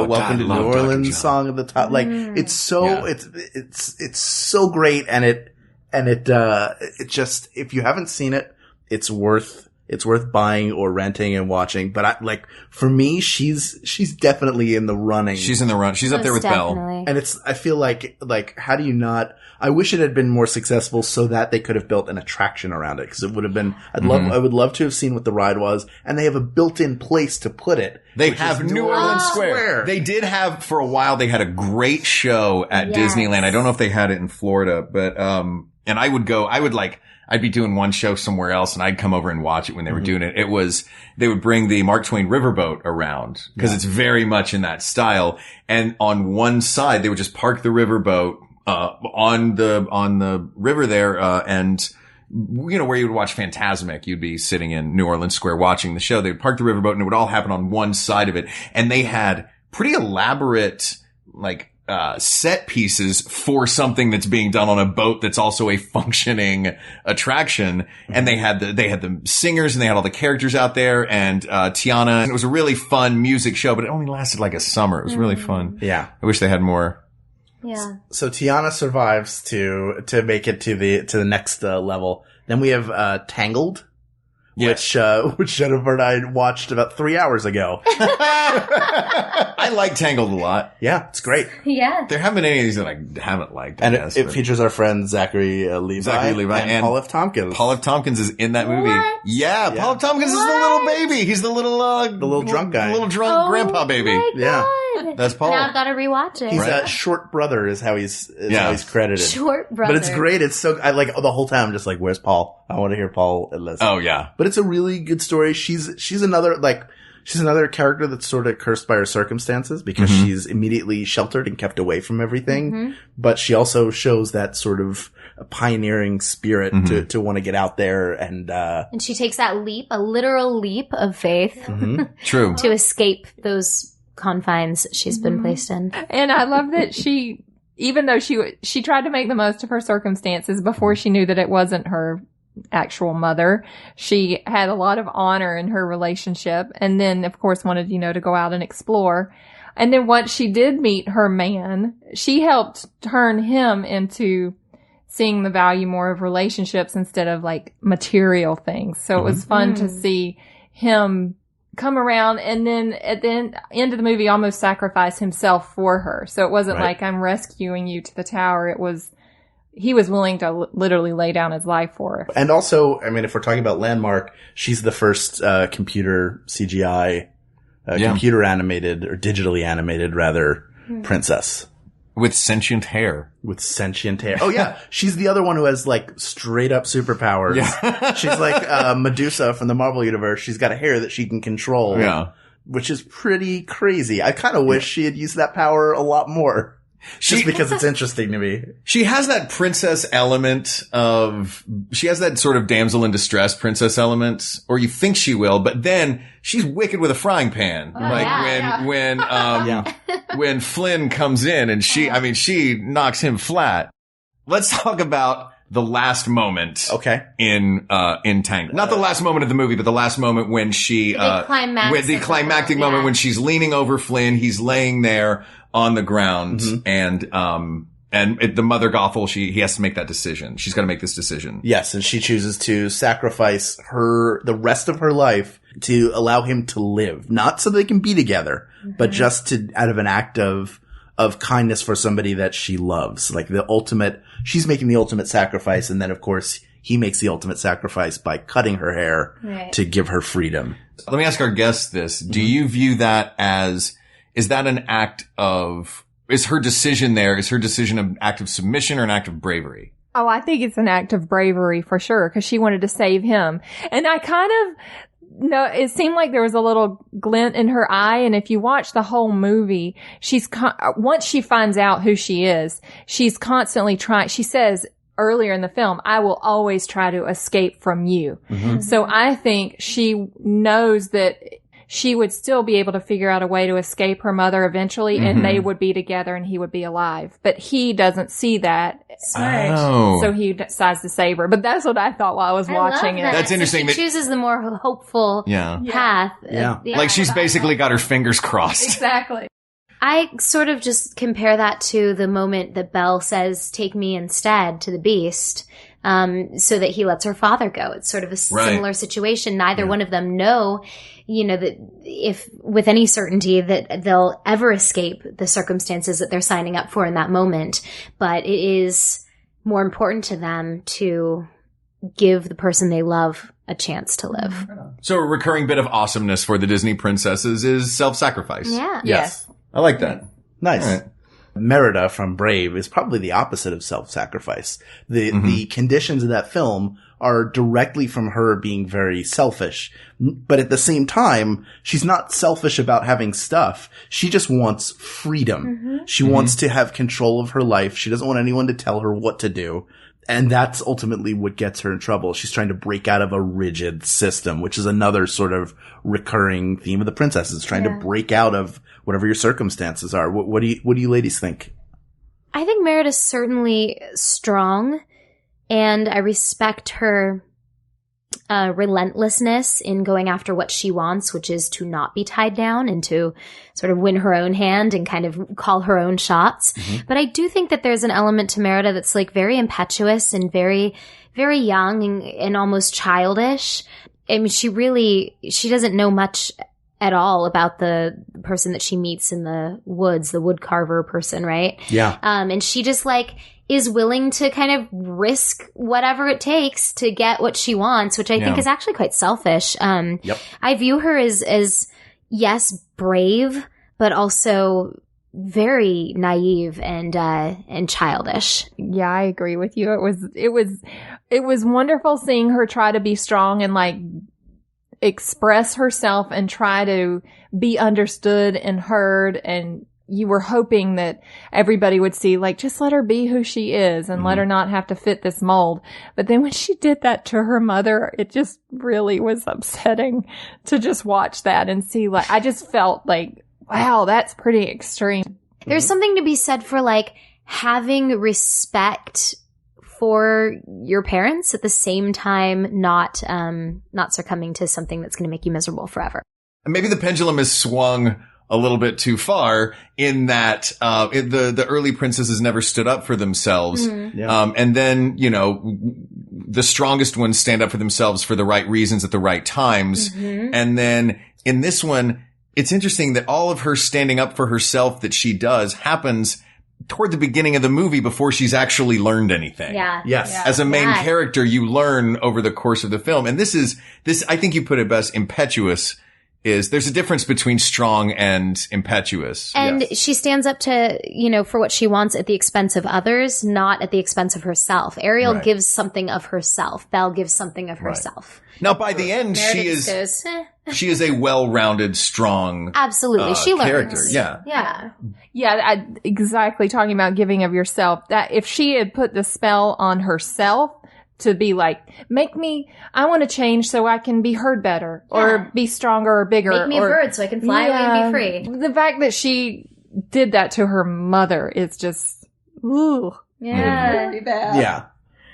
Welcome to New Orleans song at the top. Like it's so it's so great, and it just, if you haven't seen it, it's worth buying or renting and watching. But for me, she's definitely in the running. She's in the run. She's up there with Belle. And I feel like, how do you not, I wish it had been more successful so that they could have built an attraction around it. Cause it would have been, I would love to have seen what the ride was. And they have a built-in place to put it. They have New Orleans Square. They did have, for a while, they had a great show at Disneyland. I don't know if they had it in Florida, but, and I'd be doing one show somewhere else and I'd come over and watch it when they were doing it. They would bring the Mark Twain riverboat around because it's very much in that style. And on one side, they would just park the riverboat, on the river there, and, where you would watch Fantasmic, you'd be sitting in New Orleans Square watching the show. They'd park the riverboat and it would all happen on one side of it. And they had pretty elaborate, set pieces for something that's being done on a boat that's also a functioning attraction. And they had the singers and they had all the characters out there and Tiana. And it was a really fun music show, but it only lasted like a summer. It was really fun. Yeah. I wish they had more. Yeah. So Tiana survives to make it to the next level. Then we have Tangled. Which Jennifer and I watched about 3 hours ago. I like Tangled a lot. Yeah, it's great. Yeah. There haven't been any of these that I haven't liked. And it features our friend Zachary Levi and Paul F. Tompkins. Paul F. Tompkins is in that movie. What? Yeah, Paul F. Tompkins is the little baby. He's the little drunk guy. The little drunk grandpa baby. Yeah. That's Paul. Now I've got to rewatch it. He's a short brother is how he's credited. Short brother. But it's great. It's so, I like the whole time I'm just like, where's Paul? I want to hear Paul and Leslie. Oh yeah. But it's a really good story. She's another character that's sort of cursed by her circumstances because she's immediately sheltered and kept away from everything. But she also shows that sort of pioneering spirit to want to get out there and she takes that leap, a literal leap of faith. True. To escape those confines she's been placed in. And I love that even though she tried to make the most of her circumstances before she knew that it wasn't her actual mother, she had a lot of honor in her relationship, and then of course wanted to go out and explore. And then once she did meet her man, she helped turn him into seeing the value more of relationships instead of material things. So it was fun to see him come around and then at the end of the movie almost sacrifice himself for her. So it wasn't like, I'm rescuing you to the tower. It was, he was willing to literally lay down his life for her. And also, I mean, if we're talking about Landmark, she's the first computer CGI, computer animated or digitally animated rather, princess. With sentient hair. Oh yeah. She's the other one who has straight up superpowers. Yeah. She's like Medusa from the Marvel universe. She's got hair that she can control. Yeah. which is pretty crazy. I kind of wish she had used that power a lot more. Just because it's interesting to me. She has that princess element she has that sort of damsel in distress princess element, or you think she will, but then she's wicked with a frying pan. When Flynn comes in and she knocks him flat. Let's talk about the last moment. Okay. In Tangled. Not the last moment of the movie, but the last moment when the climactic moment when she's leaning over Flynn, he's laying there on the ground, and the mother Gothel, he has to make that decision. She's got to make this decision. Yes, and she chooses to sacrifice the rest of her life to allow him to live. Not so they can be together, but just out of an act of kindness for somebody that she loves. Like she's making the ultimate sacrifice, and then of course he makes the ultimate sacrifice by cutting her hair to give her freedom. Let me ask our guests this. Do you view that is that an act is her decision an act of submission or an act of bravery? Oh, I think it's an act of bravery for sure, because she wanted to save him. And I kind of, it seemed like there was a little glint in her eye. And if you watch the whole movie, once she finds out who she is, she's constantly trying, she says earlier in the film, I will always try to escape from you. So I think she knows that she would still be able to figure out a way to escape her mother eventually, and they would be together and he would be alive. But he doesn't see that. So he decides to save her. But that's what I thought while I was watching it. That's interesting. So she chooses the more hopeful path. Like she's basically got her fingers crossed. Exactly. I sort of just compare that to the moment that Belle says, take me instead, to the beast. So that he lets her father go. It's sort of a similar situation. Neither one of them know, that if with any certainty that they'll ever escape the circumstances that they're signing up for in that moment. But it is more important to them to give the person they love a chance to live. So a recurring bit of awesomeness for the Disney princesses is self-sacrifice. Yeah. Yes. I like that. Nice. All right. Merida from Brave is probably the opposite of self-sacrifice. The conditions of that film are directly from her being very selfish. But at the same time, she's not selfish about having stuff. She just wants freedom. She wants to have control of her life. She doesn't want anyone to tell her what to do. And that's ultimately what gets her in trouble. She's trying to break out of a rigid system, which is another sort of recurring theme of the princesses, trying to break out of whatever your circumstances are. What do you ladies think? I think Merida's certainly strong, and I respect her relentlessness in going after what she wants, which is to not be tied down and to sort of win her own hand and kind of call her own shots. But I do think that there's an element to Merida that's like very impetuous and very, very young and almost childish. I mean, she doesn't know much at all about the person that she meets in the woods, the wood carver person, right? Yeah. And she just is willing to kind of risk whatever it takes to get what she wants, which I think is actually quite selfish. I view her as yes, brave, but also very naive and childish. Yeah, I agree with you. It was wonderful seeing her try to be strong and express herself and try to be understood and heard, and you were hoping that everybody would see, just let her be who she is and let her not have to fit this mold. But then when she did that to her mother, it just really was upsetting to just watch that and see, I just felt wow, that's pretty extreme. There's something to be said for having respect for your parents at the same time, not succumbing to something that's going to make you miserable forever. Maybe the pendulum has swung a little bit too far in that the early princesses never stood up for themselves. And then, the strongest ones stand up for themselves for the right reasons at the right times. And then in this one, it's interesting that all of her standing up for herself that she does happens toward the beginning of the movie before she's actually learned anything. Yeah. Yes. Yeah. As a main character, you learn over the course of the film. And this, I think you put it best, impetuous. There's a difference between strong and impetuous. And she stands up to, for what she wants at the expense of others, not at the expense of herself. Ariel gives something of herself. Belle gives something of herself. Now, by the end, she is... she is a well-rounded, strong Absolutely. She learns. character. Yeah. Yeah. Yeah, exactly. Talking about giving of yourself. That if she had put the spell on herself to be like, I want to change so I can be heard better or be stronger or bigger. Make me a bird so I can fly away and be free. The fact that she did that to her mother is just, ooh. Yeah. Pretty bad. Yeah.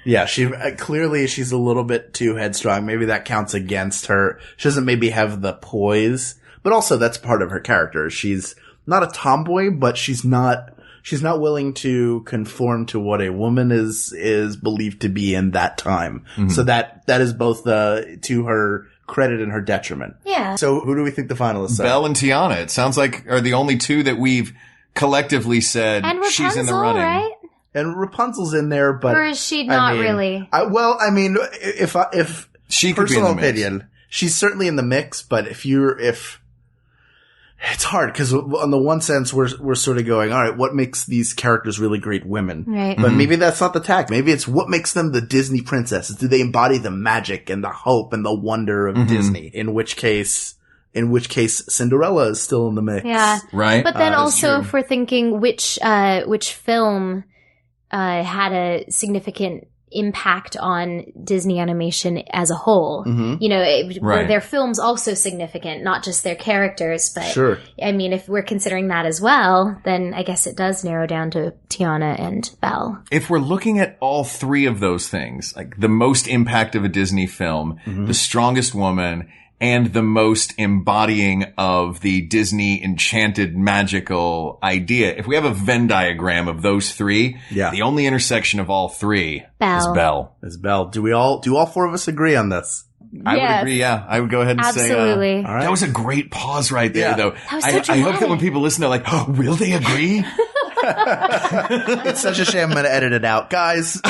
Yeah, she clearly she's a little bit too headstrong. Maybe that counts against her. She doesn't maybe have the poise, but also that's part of her character. She's not a tomboy, but she's not willing to conform to what a woman is believed to be in that time. Mm-hmm. So that is both to her credit and her detriment. Yeah. So who do we think the finalists are? Belle and Tiana, it sounds like, are the only two that we've collectively said and she's in the running. Right? And Rapunzel's in there, but or is she not really? If she could personal be in the mix. opinion, she's certainly in the mix. But if it's hard because on the one sense we're sort of going, all right, what makes these characters really great women? Right. But maybe that's not the tack. Maybe it's what makes them the Disney princesses. Do they embody the magic and the hope and the wonder of Disney? In which case Cinderella is still in the mix. Yeah. Right. But then also if we're thinking which film had a significant impact on Disney animation as a whole. Mm-hmm. You know, were their films also significant, not just their characters, but sure. I mean, if we're considering that as well, then I guess it does narrow down to Tiana and Belle. If we're looking at all three of those things, like the most impact of a Disney film, the strongest woman, and the most embodying of the Disney enchanted magical idea. If we have a Venn diagram of those three, the only intersection of all three is Belle. Do all four of us agree on this? I would agree, yeah. I would go ahead and Absolutely. say, that was a great pause right there, though. That was so I hope that when people listen, they're like, oh, will they agree? It's such a shame I'm going to edit it out. Guys,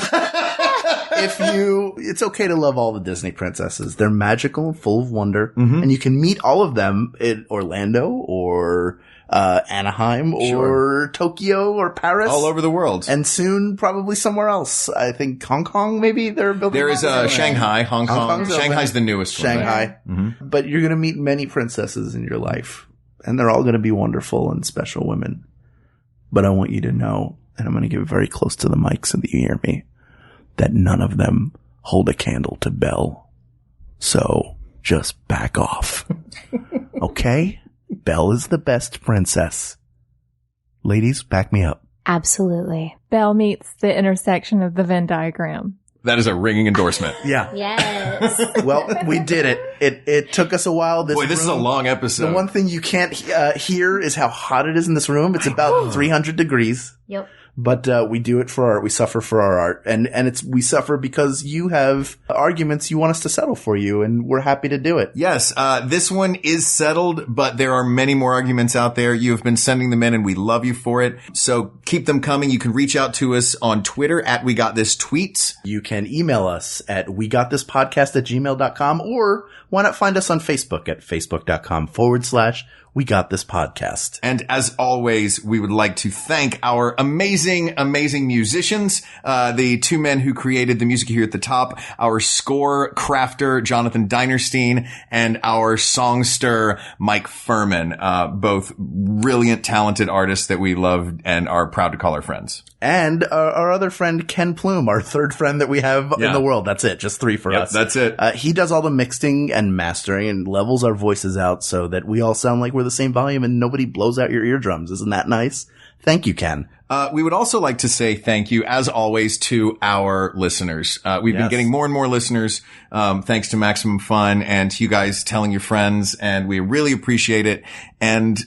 it's okay to love all the Disney princesses. They're magical and full of wonder. Mm-hmm. And you can meet all of them in Orlando or Anaheim or Tokyo or Paris. All over the world. And soon probably somewhere else. I think Hong Kong maybe they're building. There is Shanghai, Hong Kong. Shanghai's the newest one. Shanghai. Mm-hmm. But you're going to meet many princesses in your life. And they're all going to be wonderful and special women. But I want you to know, and I'm going to get very close to the mic so that you hear me, that none of them hold a candle to Belle. So just back off. Okay? Belle is the best princess. Ladies, back me up. Absolutely. Belle meets the intersection of the Venn diagram. That is a ringing endorsement. Yeah. Yes. Well, we did it. It took us a while. This is a long episode. The one thing you can't hear is how hot it is in this room. It's about 300 degrees. Yep. But we do it for art. We suffer for our art. And we suffer because you have arguments you want us to settle for you, and we're happy to do it. Yes, this one is settled, but there are many more arguments out there. You have been sending them in, and we love you for it. So keep them coming. You can reach out to us on Twitter at WeGotThisTweets. You can email us at WeGotThisPodcast@gmail.com, or why not find us on Facebook at Facebook.com/We Got This Podcast. And as always, we would like to thank our amazing musicians, the two men who created the music here at the top, our score crafter, Jonathan Dinerstein, and our songster, Mike Furman, both brilliant, talented artists that we love and are proud to call our friends. And our other friend, Ken Plume, our third friend that we have in the world. That's it. Just 3 for us. That's it. He does all the mixing and mastering and levels our voices out so that we all sound like we're the same volume and nobody blows out your eardrums. Isn't that nice? Thank you, Ken. We would also like to say thank you, as always, to our listeners. We've been getting more and more listeners, thanks to Maximum Fun and to you guys telling your friends, and we really appreciate it. And,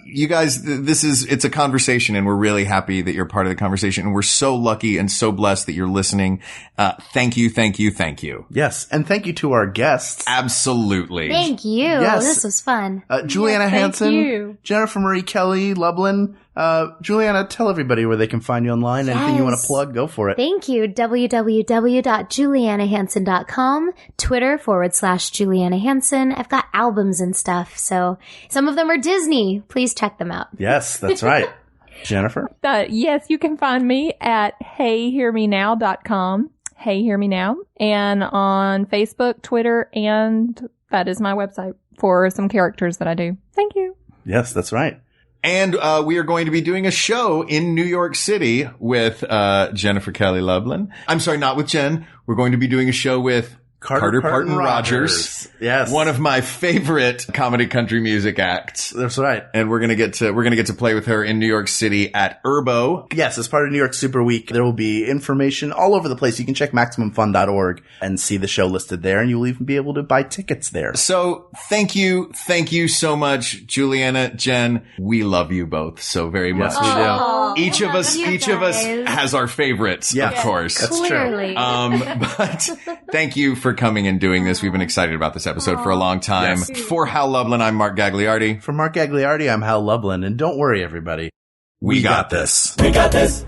you guys, it's a conversation, and we're really happy that you're part of the conversation, and we're so lucky and so blessed that you're listening. Thank you, thank you, thank you. Yes, and thank you to our guests. Absolutely. Thank you. Yes. This was fun. Juliana Hansen, Jennifer Marie Kelley, Lublin. Juliana, tell everybody where they can find you online. Yes. Anything you want to plug, go for it. Thank you. www.julianahansen.com, Twitter /Juliana Hansen. I've got albums and stuff, so some of them are Disney. Please check them out. Yes, that's right. Jennifer? Yes, you can find me at heyhearmenow.com. Hey, Hear Me Now. And on Facebook, Twitter, and that is my website. for some characters that I do. Thank you. Yes, that's right. And we are going to be doing a show in New York City with Jennifer Kelley Lublin. I'm sorry, not with Jen. We're going to be doing a show with Carter Parton Rogers. Yes. One of my favorite comedy country music acts. That's right. And we're going to get to play with her in New York City at Urbo. Yes, as part of New York Super Week, there will be information all over the place. You can check MaximumFun.org and see the show listed there, and you'll even be able to buy tickets there. So thank you so much, Juliana, Jen. We love you both so very much. Yes, we do. Aw, Each of us has our favorites, of course. That's Clearly. But thank you for coming and doing this. We've been excited about this episode for a long time. Yes. For Hal Lublin, I'm Mark Gagliardi. For Mark Gagliardi, I'm Hal Lublin, and don't worry, everybody. We got this. We got this.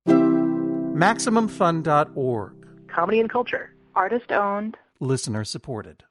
MaximumFun.org. Comedy and culture. Artist owned. Listener supported.